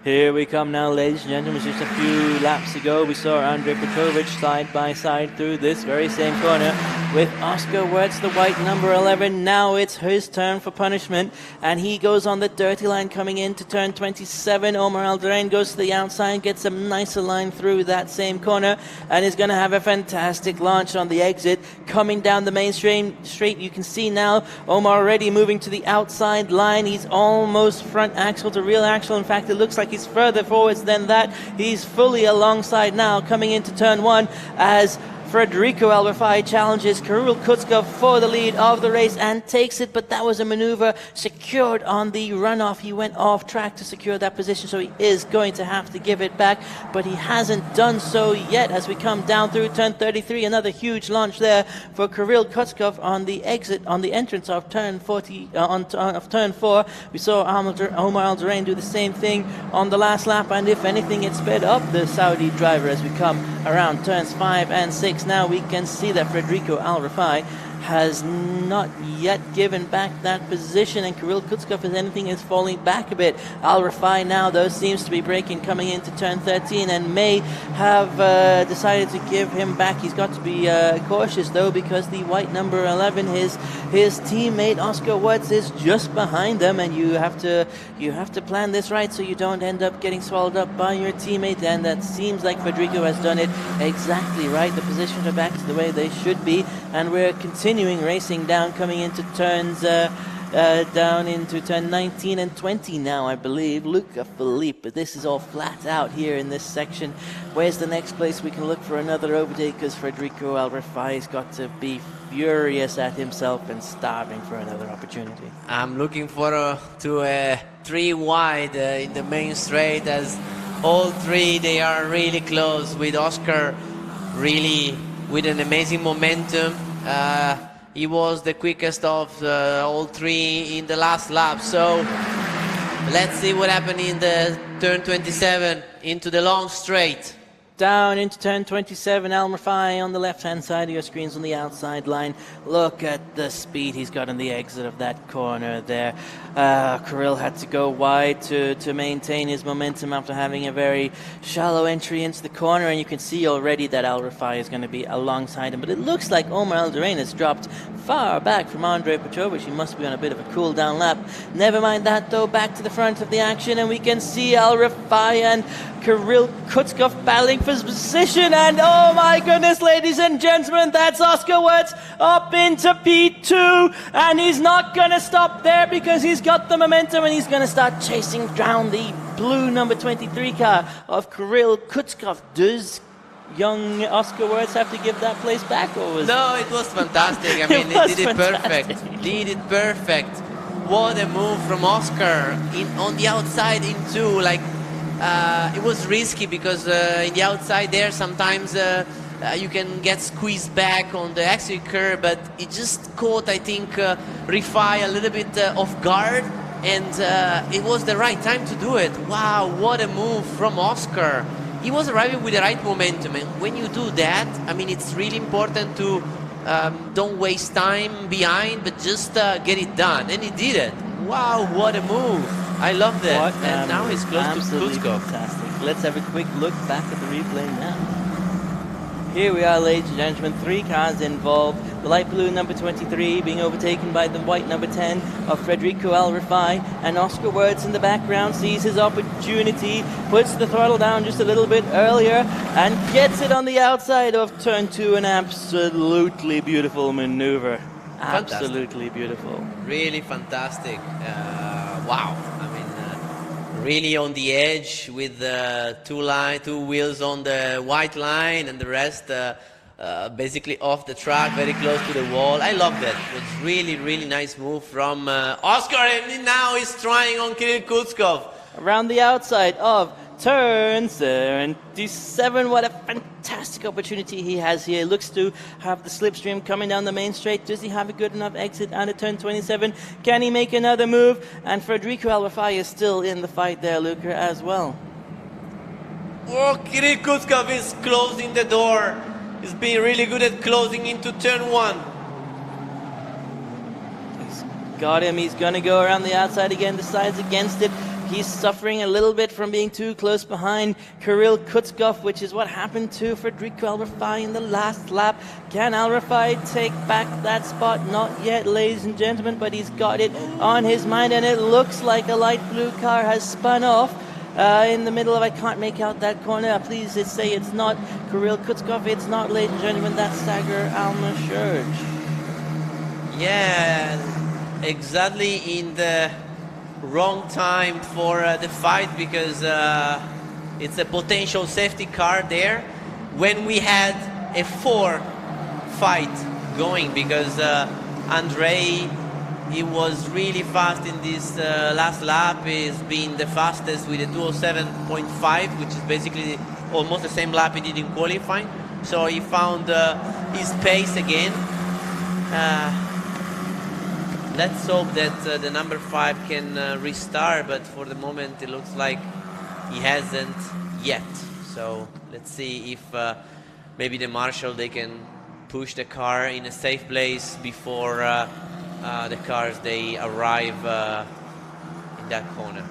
Here we come now, ladies and gentlemen. Just a few laps ago, we saw Andrei Petrovich side by side through this very same corner with Oscar Wurz, the white number 11. Now it's his turn for punishment, and he goes on the dirty line coming into turn 27. Omar Alderain goes to the outside, gets a nicer line through that same corner, and is going to have a fantastic launch on the exit. Coming down the main straight, you can see now Omar already moving to the outside line. He's almost front axle to rear axle. In fact, it looks like he's further forwards than that. He's fully alongside now coming into turn 1 as Federico Al-Rifai challenges Kirill Kutskov for the lead of the race and takes it, but that was a maneuver secured on the runoff. He went off track to secure that position, so he is going to have to give it back, but he hasn't done so yet as we come down through turn 33. Another huge launch there for Kirill Kutskov on the exit, on the entrance of turn 40, of turn 4. We saw Omar Alderain do the same thing on the last lap, and if anything, it sped up the Saudi driver as we come around turns 5 and 6. Now we can see that Federico Al-Rifai has not yet given back that position, and Kirill Kutskov, if anything, is falling back a bit. Al-Rifai now, though, seems to be braking coming into turn 13 and may have decided to give him back. He's got to be cautious, though, because the white number 11, his teammate Oscar Wurz, is just behind them, and you have to plan this right so you don't end up getting swallowed up by your teammate, and that seems like Federico has done it exactly right. The positions are back to the way they should be, and we're continuing racing down, coming into turns down into turn 19 and 20 now, I believe. Luca Philippe, but this is all flat out here in this section. Where's the next place we can look for another overtake? Because Federico Al-Rifai's got to be furious at himself and starving for another opportunity. I'm looking for to a 3 wide in the main straight, as all three, they are really close, with Oscar really with an amazing momentum. He was the quickest of all three in the last lap. So let's see what happened in the turn 27 into the long straight. Down into turn 27, Al-Rifai on the left-hand side of your screens on the outside line. Look at the speed he's got on the exit of that corner there. Kirill had to go wide to maintain his momentum after having a very shallow entry into the corner, and you can see already that Al-Rifai is going to be alongside him. But it looks like Omar Alderain has dropped far back from Andrei Petrovich. He must be on a bit of a cool-down lap. Never mind that, though. Back to the front of the action, and we can see Al-Rifai and Kirill Kutskov battling for his position, and oh my goodness, ladies and gentlemen, that's Oscar Wertz up into P2, and he's not going to stop there because he's got the momentum and he's going to start chasing down the blue number 23 car of Kirill Kutskov. Does young Oscar Wertz have to give that place back, or was No, it was fantastic. I mean, he did it perfect. Did it perfect. What a move from Oscar on the outside into, like, it was risky because in the outside there sometimes you can get squeezed back on the exit curve, but it just caught, I think, Rifai a little bit off guard, and it was the right time to do it. Wow, what a move from Oscar. He was arriving with the right momentum, and when you do that, I mean, it's really important to don't waste time behind, but just get it done, and he did it. Wow, what a move. I love that. And now he's close to Kutskov. Fantastic. Let's have a quick look back at the replay now. Here we are, ladies and gentlemen, 3 cars involved. The light blue number 23 being overtaken by the white number 10 of Federico Al Rifai, and Oscar Wertz in the background sees his opportunity, puts the throttle down just a little bit earlier and gets it on the outside of turn 2. An absolutely beautiful maneuver. Fantastic. Absolutely beautiful. Really fantastic. Wow. I mean, really on the edge with two wheels on the white line and the rest basically off the track, very close to the wall. I love that. It was really, really nice move from Oscar, and now he's trying on Kirill Kutskov. Around the outside of turn 77. What a fantastic opportunity he has here. Looks to have the slipstream coming down the main straight. Does he have a good enough exit out of turn 27? Can he make another move? And Federico Al Rifai is still in the fight there, Luca, as well. Oh, Kirill Kutskov is closing the door. He's been really good at closing into turn 1. He's got him. He's going to go around the outside again. Decides against it. He's suffering a little bit from being too close behind Kirill Kutskov, which is what happened to Federico Al Rifai in the last lap. Can Al Rifai take back that spot? Not yet, ladies and gentlemen, but he's got it on his mind, and it looks like a light blue car has spun off in the middle of, I can't make out that corner. Please say it's not Kirill Kutskov. It's not, ladies and gentlemen, that's Sagar Almashurj. Yeah, exactly in the wrong time for the fight, because it's a potential safety car there when we had a 4 fight going, because Andrei, he was really fast in this last lap. He's been the fastest with a 207.5, which is basically almost the same lap he did in qualifying. So he found his pace again. Let's hope that the number 5 can restart, but for the moment it looks like he hasn't yet. So let's see if maybe the marshal, they can push the car in a safe place before the cars, they arrive in that corner.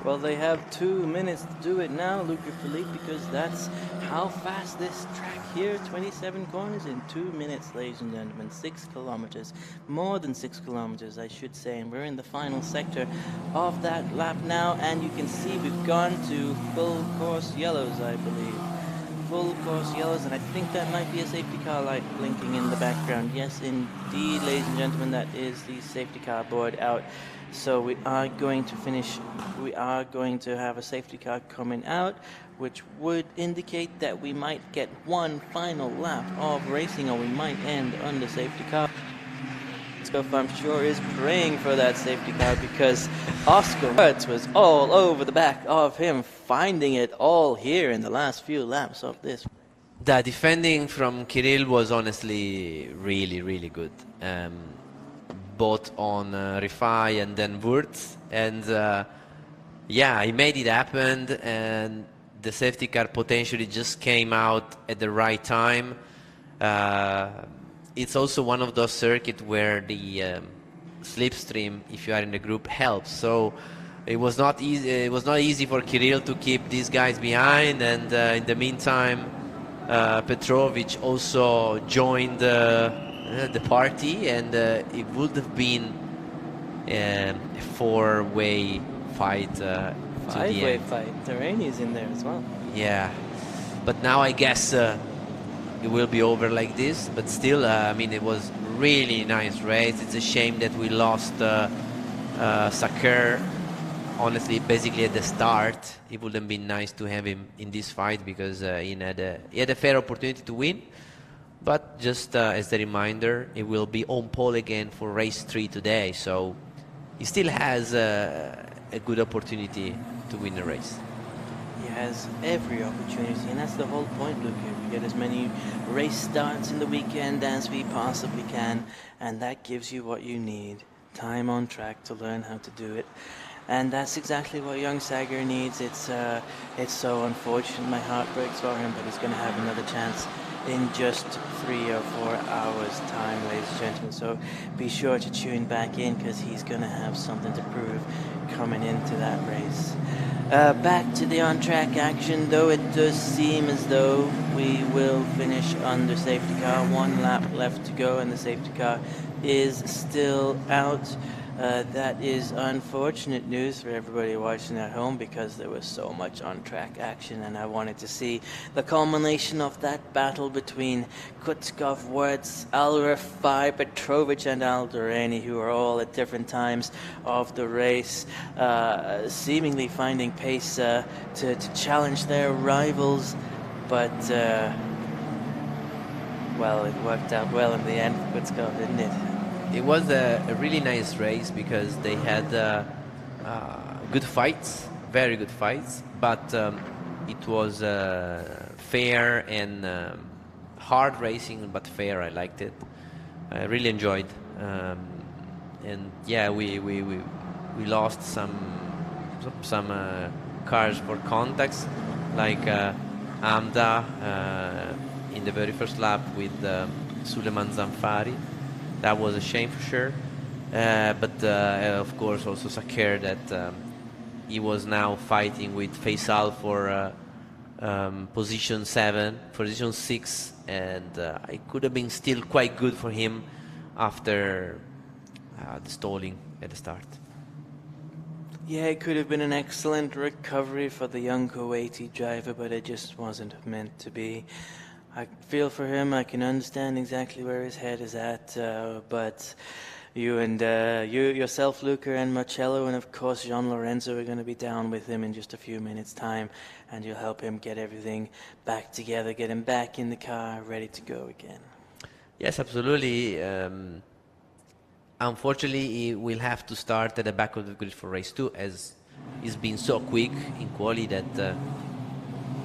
Well, they have 2 minutes to do it now, Luca Philippe, because that's how fast this track here, 27 corners in 2 minutes, ladies and gentlemen. 6 kilometers, more than 6 kilometers, I should say, and we're in the final sector of that lap now, and you can see we've gone to full course yellows, I believe. Full course yellows, and I think that might be a safety car light blinking in the background. Yes, indeed, ladies and gentlemen, that is the safety car board out. So we are going to finish, we are going to have a safety car coming out, which would indicate that we might get one final lap of racing, or we might end under safety car. So I'm sure is praying for that safety car, because Oscar Wertz was all over the back of him, finding it all here in the last few laps of this. The defending from Kirill was honestly really, really good. Both on Rifai and then Wurtz, and yeah, he made it happen, and the safety car potentially just came out at the right time. It's also one of those circuits where the slipstream, if you are in the group, helps. So it was not easy. It was not easy for Kirill to keep these guys behind, and in the meantime, Petrovic also joined the party, and it would have been a 4-way fight. 5-way fight. Terrain is in there as well. Yeah. but now I guess it will be over like this. But still, I mean, it was really nice race. It's a shame that we lost Saker. Honestly, basically at the start, it would have been nice to have him in this fight because he had a fair opportunity to win. But just as a reminder, he will be on pole again for race 3 today, so he still has a good opportunity to win the race. He has every opportunity, and that's the whole point, Luca. We get as many race starts in the weekend as we possibly can, and that gives you what you need, time on track to learn how to do it. And that's exactly what young Sager needs. It's so unfortunate. My heart breaks for him, but he's going to have another chance in just 3 or 4 hours time, ladies and gentlemen. So be sure to tune back in because he's going to have something to prove coming into that race. Back to the on-track action, though it does seem as though we will finish under safety car. 1 lap left to go and the safety car is still out. That is unfortunate news for everybody watching at home because there was so much on-track action, and I wanted to see the culmination of that battle between Kutzkov, Wirtz, Al-Rafai, Petrovic and Aldorani, who are all at different times of the race, seemingly finding pace to challenge their rivals, but well, it worked out well in the end for Kutzkov, didn't it? It was a really nice race because they had good fights, very good fights, but it was fair and hard racing, but fair. I liked it. I really enjoyed, and yeah, we lost some cars for contacts, like Amda in the very first lap with Suleiman Zanfari. That was a shame for sure, but of course also Saker that he was now fighting with Faisal for position 6, and it could have been still quite good for him after the stalling at the start. Yeah, it could have been an excellent recovery for the young Kuwaiti driver, but it just wasn't meant to be. I feel for him. I can understand exactly where his head is at, but you and yourself, Luca, and Marcello, and of course Gian Lorenzo are going to be down with him in just a few minutes' time, and you'll help him get everything back together, get him back in the car, ready to go again. Yes, absolutely. Unfortunately, he will have to start at the back of the grid for race 2, as he's been so quick in quali that...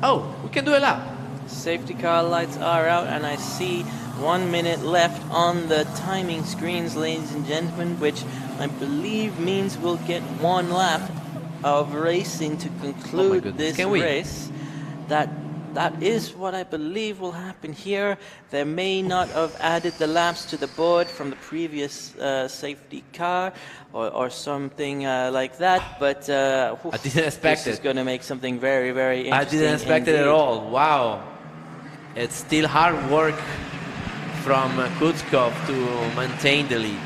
oh, we can do a lap. Safety car lights are out, and I see 1 minute left on the timing screens, ladies and gentlemen, which I believe means we'll get 1 lap of racing to conclude this race. That is what I believe will happen here. They may not have added the laps to the board from the previous safety car or something like that, but I didn't expect this is going to make something very, very interesting. I didn't expect it at all. Wow. It's still hard work from Kutzkov to maintain the lead.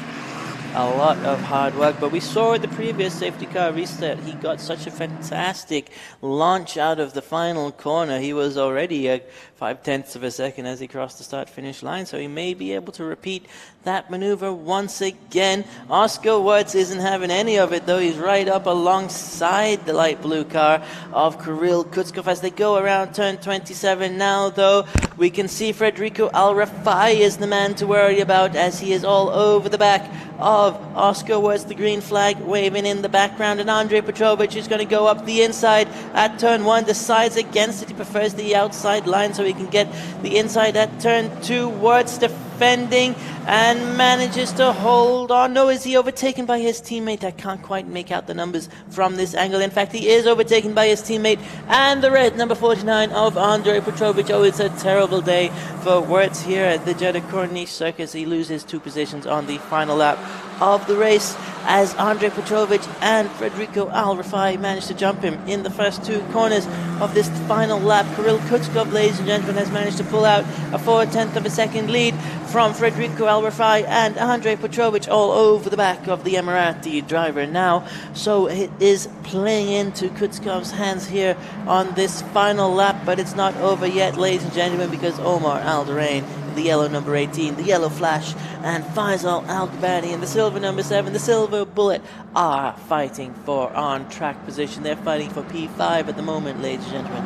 A lot of hard work, but we saw at the previous safety car reset, he got such a fantastic launch out of the final corner. He was already at 0.5 of a second as he crossed the start-finish line, so he may be able to repeat that maneuver once again. Oscar Wirtz isn't having any of it, though. He's right up alongside the light blue car of Kirill Kutzkov as they go around turn 27 now, though. We can see Federico Al-Rafai is the man to worry about as he is all over the back of Oscar Wirtz, the green flag waving in the background, and Andrei Petrovic is going to go up the inside at turn 1, decides against it. He prefers the outside line so he can get the inside at turn 2. Wirtz defending and manages to hold on. No, is he overtaken by his teammate? I can't quite make out the numbers from this angle. In fact, he is overtaken by his teammate and the red number 49 of Andrei Petrovic. Oh, it's a terrible day for Wirtz here at the JEDÁ Corniche Circus. He loses 2 positions on the final lap of the race, as Andrej Petrovic and Federico Al-Rafai managed to jump him in the first two corners of this final lap. Kirill Kutskov, ladies and gentlemen, has managed to pull out a 4/10 of a second lead from Federico Al-Rafai and Andrej Petrovic all over the back of the Emirati driver now. So it is playing into Kutskov's hands here on this final lap, but it's not over yet, ladies and gentlemen, because Omar Alderain, the yellow number 18, the yellow flash, and Faisal Al-Gabani in the silver number 7, the silver bullet, are fighting for on-track position. They're fighting for P5 at the moment, ladies and gentlemen.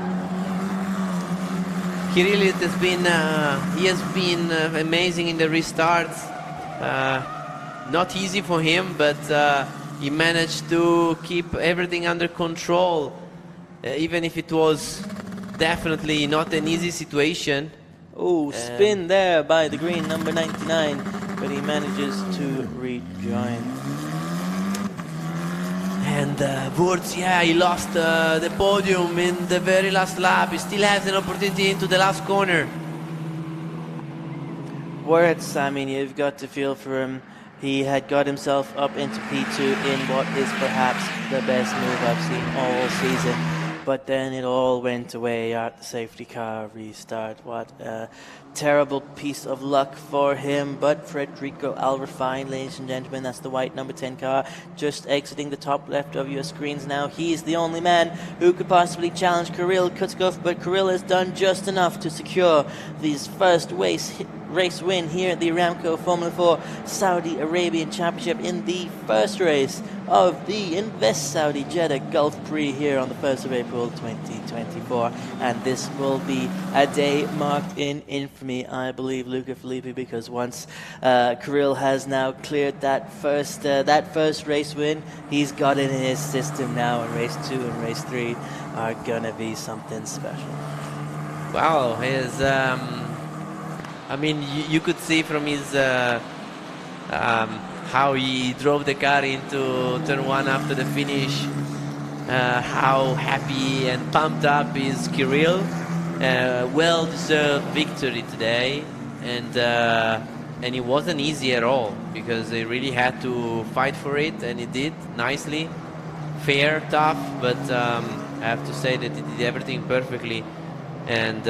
Kirill, he has been amazing in the restarts. Not easy for him, but he managed to keep everything under control, even if it was definitely not an easy situation. Oh, spin there by the green number 99, but he manages to rejoin. And Wurz, yeah, he lost the podium in the very last lap. He still has an opportunity into the last corner. Wurz, I mean, you've got to feel for him. He had got himself up into P2 in what is perhaps the best move I've seen all season. But then it all went away at the safety car restart. What a terrible piece of luck for him. But Federico Al-Rafai, ladies and gentlemen, that's the white number 10 car, just exiting the top left of your screens now. He's the only man who could possibly challenge Kirill Kutskov, but Kirill has done just enough to secure his first race win here at the Aramco Formula 4 Saudi Arabian Championship in the first race of the Invest Saudi Jeddah Gulf Prix here on the 1st of April 2024. And this will be a day marked in infamy, I believe, Luca Filippi, because once Kirill has now cleared that first race win, he's got it in his system now, and race 2 and race 3 are gonna be something special. Wow, I mean, you could see from his how he drove the car into turn 1 after the finish, how happy and pumped up is Kirill. Well-deserved victory today, and it wasn't easy at all, because they really had to fight for it, and he did nicely, fair, tough, but I have to say that he did everything perfectly, and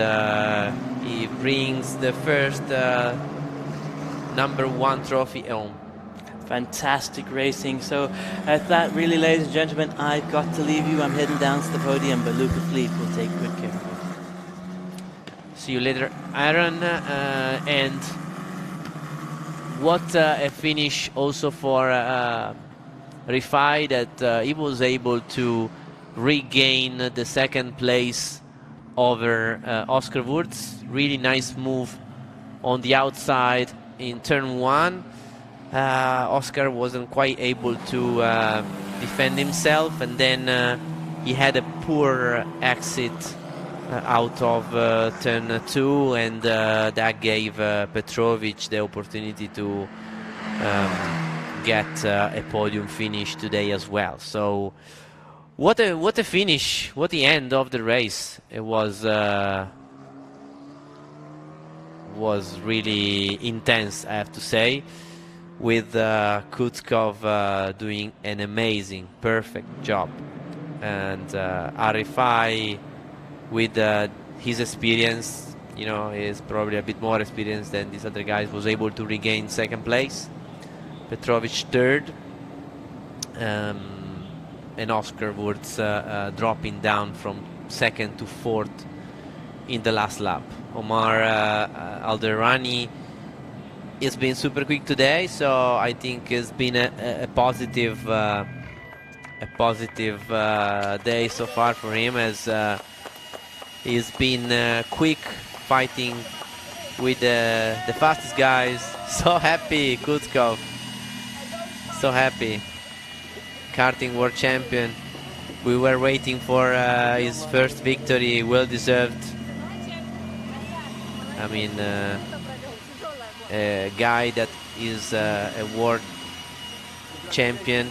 he brings the first number 1 trophy home. Fantastic racing. So at that, really, ladies and gentlemen, I've got to leave you. I'm heading down to the podium, but Luca Fleet will take good care of you. See you later, Aaron. And what a finish also for Rifai, that he was able to regain the second place over Oscar Wurz. Really nice move on the outside in turn 1. Oscar wasn't quite able to defend himself, and then he had a poor exit out of turn 2, and that gave Petrovic the opportunity to get a podium finish today as well. So what a finish, what the end of the race. It was really intense, I have to say, with Kutskov doing an amazing, perfect job, and Arifai with his experience, you know, is probably a bit more experienced than these other guys, was able to regain second place. Petrovic third, and Oscar Wurz dropping down from second to fourth in the last lap. Omar Alderani has been super quick today, so I think it's been a positive day so far for him, as he's been quick, fighting with the fastest guys. So happy, Kutskov. So happy. Karting world champion. We were waiting for his first victory, well deserved. I mean, a guy that is a world champion,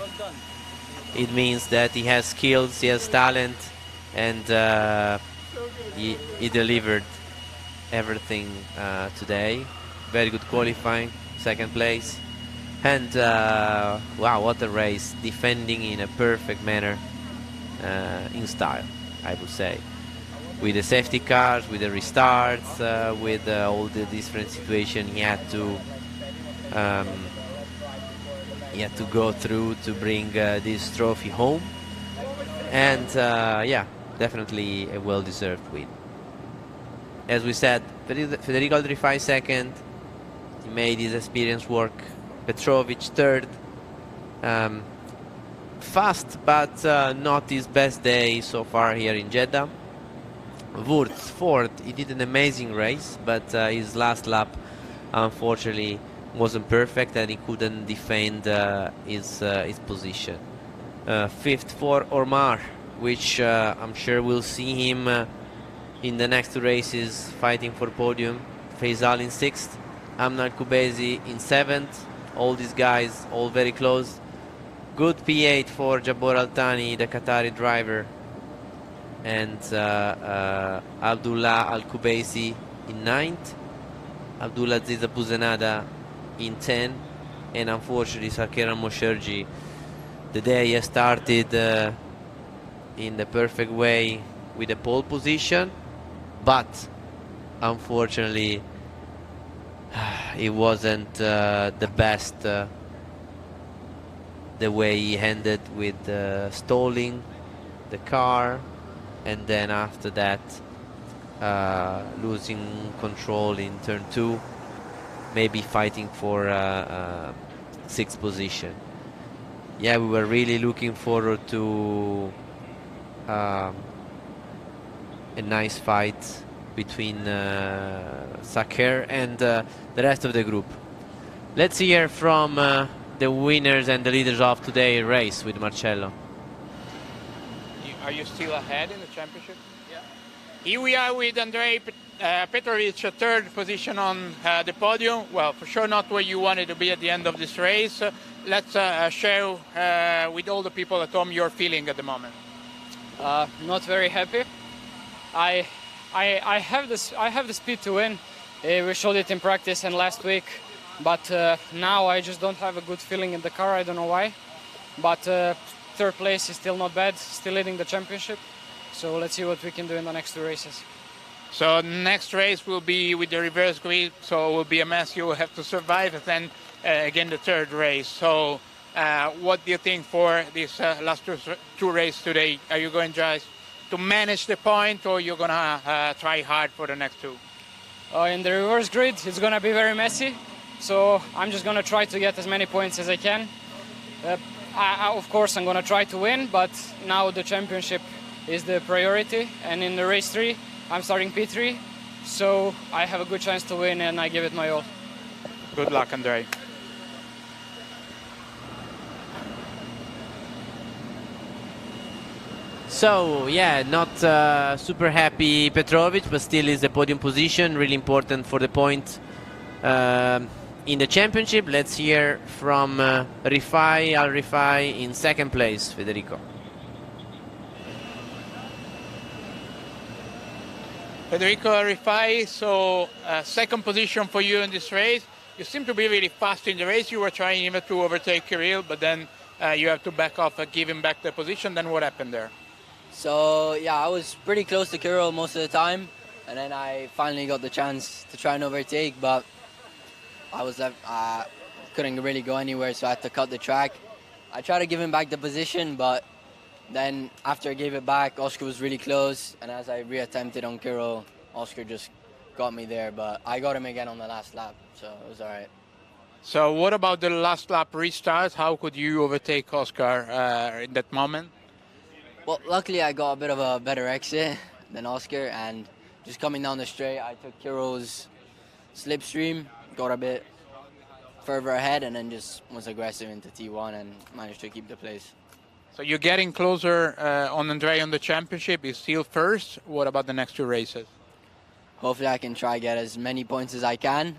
it means that he has skills, he has talent, and he delivered everything today. Very good qualifying, second place. And wow, what a race, defending in a perfect manner, in style, I would say, with the safety cars, with the restarts, with all the different situations he had to go through to bring this trophy home. And yeah, definitely a well-deserved win. As we said, Federico Aldrifai second. He made his experience work. Petrovic third. Fast, but not his best day so far here in Jeddah. Wurz fourth. He did an amazing race, but his last lap, unfortunately, wasn't perfect, and he couldn't defend his position. Fifth for Ormar, which I'm sure we'll see him in the next two races fighting for podium. Faisal in sixth, Amnar Kubezi in seventh. All these guys all very close. Good P8 for Jabor Altani, the Qatari driver, and Abdullah Al-Kubaisi in ninth. Abdullah Ziza Buzenada in 10, and unfortunately Sarkar Mosherji, the day he started in the perfect way with the pole position, but unfortunately it wasn't the best, the way he ended with stalling the car, and then after that losing control in turn 2, maybe fighting for sixth position. Yeah, we were really looking forward to a nice fight between Sarkar and the rest of the group. Let's hear from the winners and the leaders of today's race with Marcello. Are you still ahead in the championship? Yeah. Here we are with Andrei Petrovic, third position on the podium. Well, for sure not where you wanted to be at the end of this race. Let's share with all the people at home your feeling at the moment. Not very happy. I have the speed to win. We showed it in practice and last week, but now I just don't have a good feeling in the car. I don't know why, but third place is still not bad. Still leading the championship. So let's see what we can do in the next two races. So next race will be with the reverse grid, so it will be a mess. You will have to survive, and then again the third race. So what do you think for this last two races today? Are you going to manage the point, or you're going to try hard for the next two? In the reverse grid, it's going to be very messy. So I'm just going to try to get as many points as I can. Of course, I'm going to try to win, but now the championship is the priority. And in the race 3, I'm starting P3, so I have a good chance to win, and I give it my all. Good luck, Andrei. So yeah, not super happy Petrovic, but still is a podium position, really important for the point in the championship. Let's hear from Rifai Al-Rifai in second place, Federico. Federico Rifai, so second position for you in this race. You seem to be really fast in the race. You were trying even to overtake Kirill, but then you have to back off and give him back the position. Then what happened there? So yeah, I was pretty close to Kirill most of the time, and then I finally got the chance to try and overtake, but I was couldn't really go anywhere, so I had to cut the track. I tried to give him back the position, but then after I gave it back, Oscar was really close, and as I reattempted on Kirill, Oscar just got me there, but I got him again on the last lap, so it was all right. So what about the last lap restart? How could you overtake Oscar in that moment? Well, luckily I got a bit of a better exit than Oscar, and just coming down the straight, I took Kirill's slipstream, got a bit further ahead, and then just was aggressive into T1 and managed to keep the place. So you're getting closer on Andrei on the championship. He's still first. What about the next two races? Hopefully I can try get as many points as I can.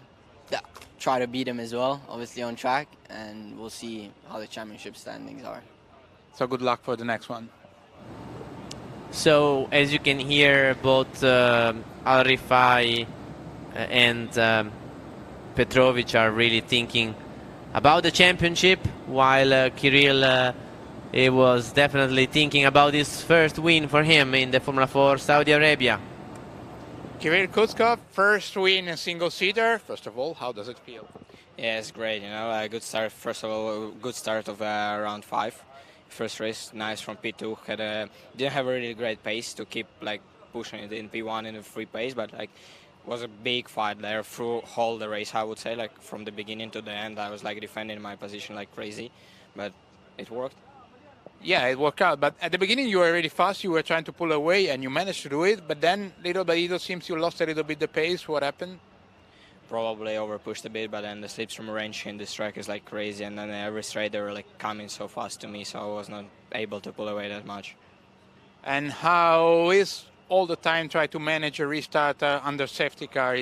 Try to beat him as well, obviously on track, and we'll see how the championship standings are. So good luck for the next one. So as you can hear, both Al-Rifai and Petrovic are really thinking about the championship, while Kirill he was definitely thinking about his first win for him in the Formula 4 Saudi Arabia. Kirill Kutskov, first win in single-seater. First of all, how does it feel? Yeah, it's great. You know, a good start. First of all, a good start of round 5. First race, nice from P2. Didn't have a really great pace to keep like pushing it in P1 in a free pace, but like was a big fight there through all the race. I would say, like from the beginning to the end, I was like defending my position like crazy, but it worked. Yeah, it worked out. But at the beginning, you were really fast. You were trying to pull away, and you managed to do it. But then, little by little, seems you lost a little bit the pace. What happened? Probably overpushed a bit, but then the slipstream range in this track is like crazy, and then every straight they were like coming so fast to me, so I was not able to pull away that much. And how is all the time try to manage a restart under safety car?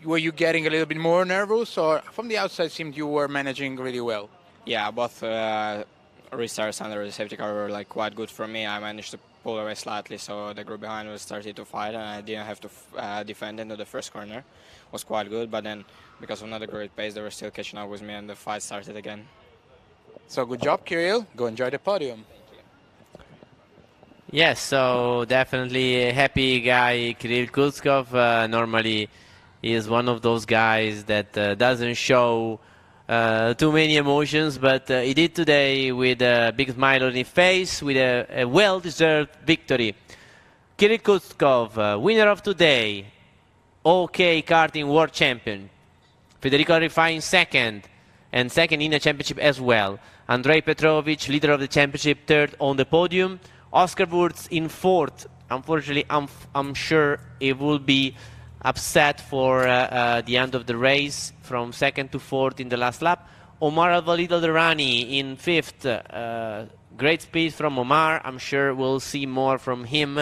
Were you getting a little bit more nervous, or from the outside it seemed you were managing really well? Yeah, both restarts under the safety car were like quite good for me. I managed to pull away slightly, so the group behind was started to fight, and I didn't have to defend into the first corner. It was quite good, but then because of not a great pace, they were still catching up with me, and the fight started again. So good job, Kirill. Go enjoy the podium. Yes, so definitely a happy guy, Kirill Kutskov. Normally, he is one of those guys that doesn't show too many emotions, but he did today with a big smile on his face, with a well-deserved victory. Kirill Kutskov, winner of today, OK karting world champion. Federico Rifai in second, and second in the championship as well. Andrei Petrovic, leader of the championship, third on the podium. Oscar Wurz in fourth. Unfortunately, I'm sure he will be upset for the end of the race, from second to fourth in the last lap. Omar Al-Walid Al-Durrani in fifth. Great speed from Omar. I'm sure we'll see more from him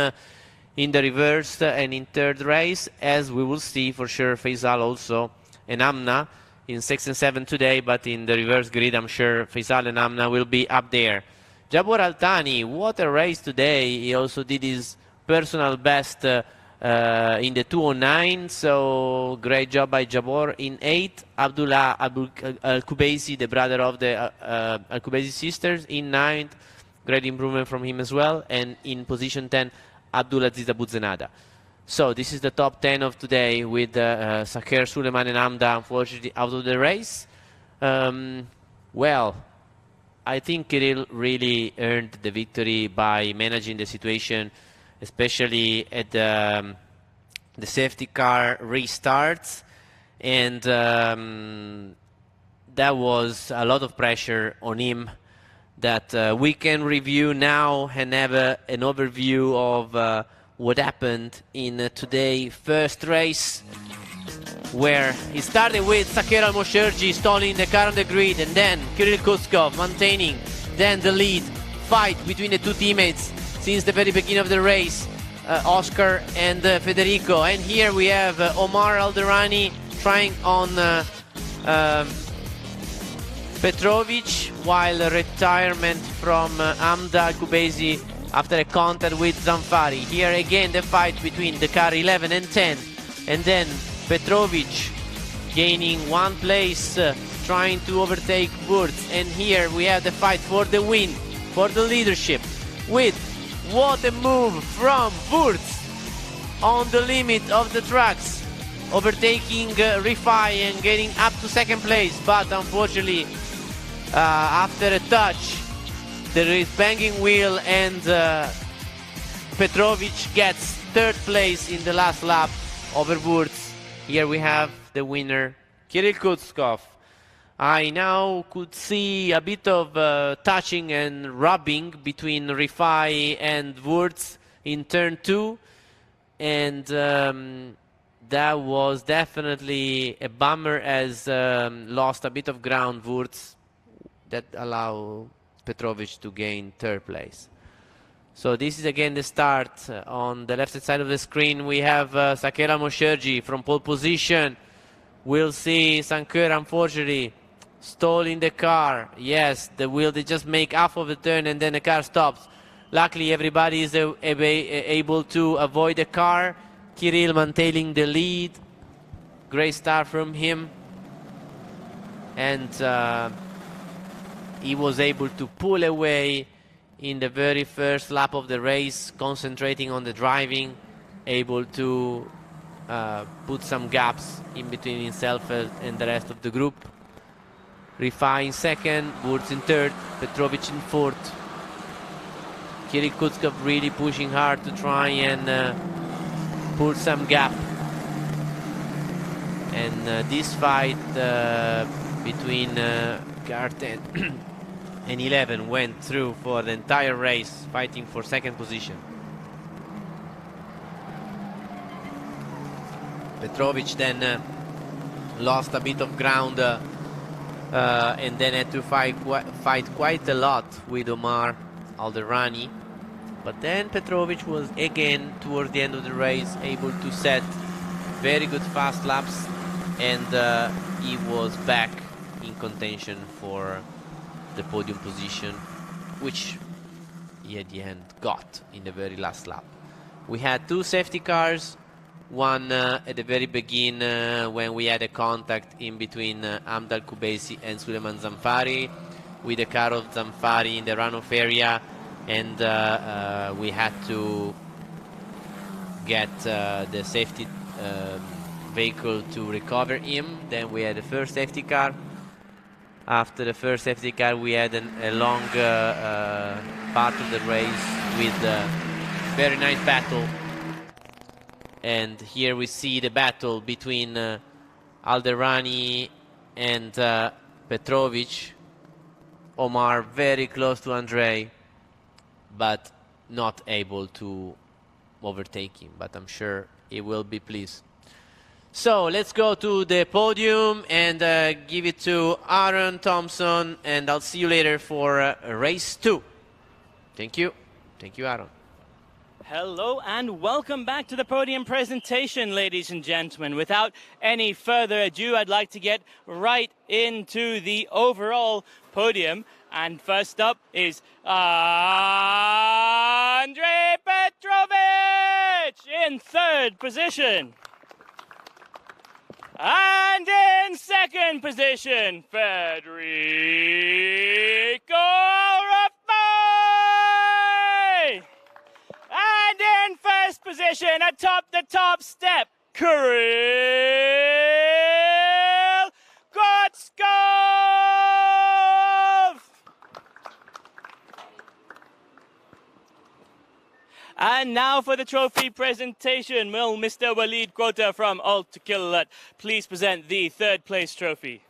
in the reverse and in third race, as we will see for sure Faisal also and Amna in 6 and 7 today, but in the reverse grid I'm sure Faisal and Amna will be up there. Jabor Altani, what a race today. He also did his personal best in the 209, so great job by Jabor. In 8th, Abdullah Al-Kubaisi, the brother of the Al-Kubaisi sisters. In 9th, great improvement from him as well. And in position 10, Abdulaziz Abuzenada. So this is the top 10 of today, with Saker, Suleiman and Amda unfortunately out of the race. Well, I think Kirill really earned the victory by managing the situation, especially at the safety car restarts, and that was a lot of pressure on him that we can review now and have an overview of what happened in today's first race, where he started with Saker Al-Mosherji stalling the car on the grid, and then Kirill Kutskov maintaining then the lead. Fight between the two teammates since the very beginning of the race, Oscar and Federico. And here we have Omar Al-Durrani trying on Petrovic, while retirement from Amda Al-Kubaisi after a contact with Zanfari. Here again the fight between the car 11 and 10, and then Petrovic gaining one place, trying to overtake Wurz. And here we have the fight for the win, for the leadership, with what a move from Wurz on the limit of the tracks, overtaking Rifai and getting up to second place. But unfortunately, after a touch, there is banging wheel, and Petrovic gets third place in the last lap over Wurz. Here we have the winner, Kirill Kutskov. I now could see a bit of touching and rubbing between Rifai and Wurz in turn 2, and that was definitely a bummer, as lost a bit of ground Wurz, that allowed Petrovic to gain third place. So this is again the start. On the left side of the screen we have Saker Al-Mosherji from pole position. We'll see Saker unfortunately stalling the car. Yes, the wheel, they just make half of the turn and then the car stops. Luckily everybody is able to avoid the car. Kirill maintaining the lead. Great start from him. and he was able to pull away in the very first lap of the race, concentrating on the driving, able to put some gaps in between himself and the rest of the group. Rifai in second, Wurz in third, Petrovic in fourth. Kirill Kutskov really pushing hard to try and pull some gap. And this fight between Gart and 11 went through for the entire race, fighting for second position. Petrovic then lost a bit of ground and then had to fight quite a lot with Omar Alderani. But then Petrovic was again, towards the end of the race, able to set very good fast laps, and he was back in contention for the podium position, which he at the end got in the very last lap. We had two safety cars, one at the very beginning when we had a contact in between Amdal Kubaisi and Suleiman Zamfari, with the car of Zamfari in the runoff area, and we had to get the safety vehicle to recover him. Then we had the first safety car. After the first safety car, we had a long part of the race with a very nice battle. And here we see the battle between Alderani and Petrovic. Omar very close to Andrei, but not able to overtake him. But I'm sure he will be pleased. So let's go to the podium and give it to Aaron Thompson, and I'll see you later for race 2. Thank you. Thank you, Aaron. Hello and welcome back to the podium presentation, ladies and gentlemen. Without any further ado, I'd like to get right into the overall podium. And first up is Andrei Petrovic in third position. And in second position, Federico Rafai. And in first position, atop the top step, Kirill Kotskov. And now for the trophy presentation, will Mr. Walid Quota from Alt Kilat please present the third place trophy.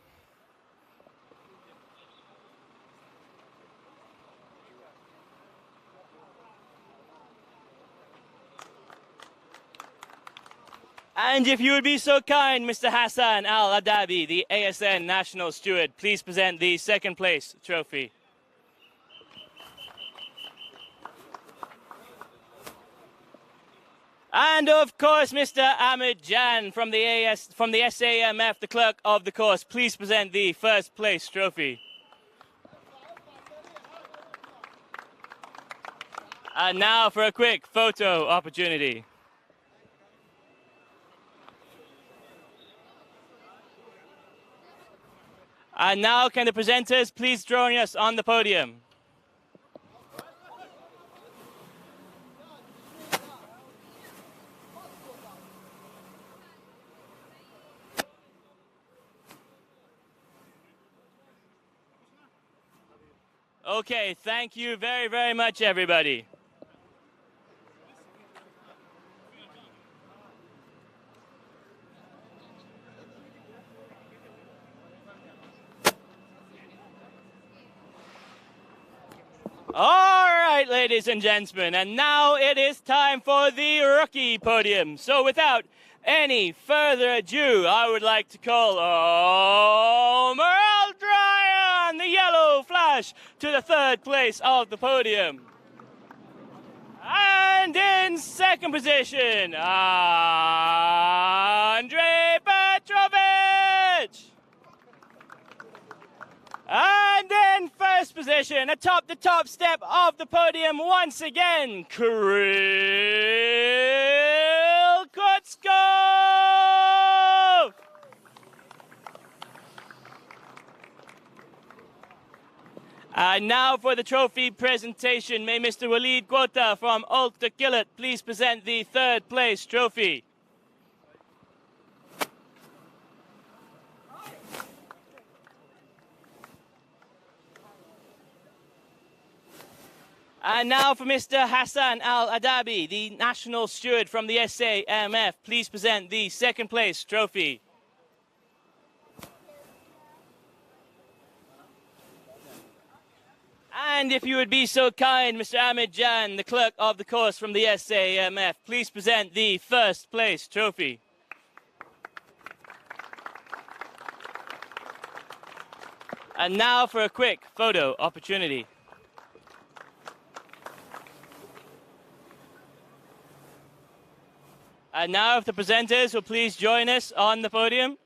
And if you would be so kind, Mr. Hassan Al-Adabi, the ASN National Steward, please present the second place trophy. And of course, Mr. Ahmed Jan from the SAMF, the clerk of the course, please present the first place trophy. And now for a quick photo opportunity. And now can the presenters please join us on the podium? Okay, thank you very, very much, everybody. All right, ladies and gentlemen, and now it is time for the rookie podium. So without any further ado, I would like to call Omer Aldryan, the yellow flash, to the third place of the podium. And in second position, Andrei Petrovic. And in first position, atop the top step of the podium once again, Kirill Kotskov. Now for the trophy presentation, may Mr. Walid Quota from Ulta Killet please present the third place trophy. And now for Mr. Hassan Al-Adabi, the national steward from the SAMF, please present the second place trophy. And if you would be so kind, Mr. Ahmed Jan, the clerk of the course from the SAMF, please present the first place trophy. And now for a quick photo opportunity. And now if the presenters will please join us on the podium.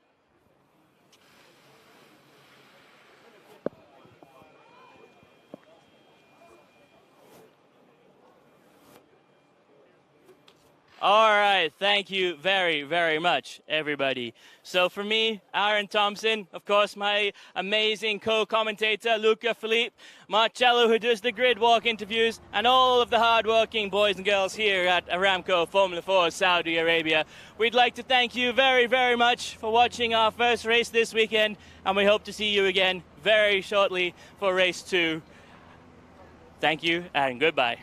All right, thank you very, very much, everybody. So for me, Aaron Thompson, of course, my amazing co-commentator, Luca Philippe, Marcello, who does the grid walk interviews, and all of the hard-working boys and girls here at Aramco Formula 4 Saudi Arabia. We'd like to thank you very, very much for watching our first race this weekend, and we hope to see you again very shortly for race 2. Thank you, and goodbye.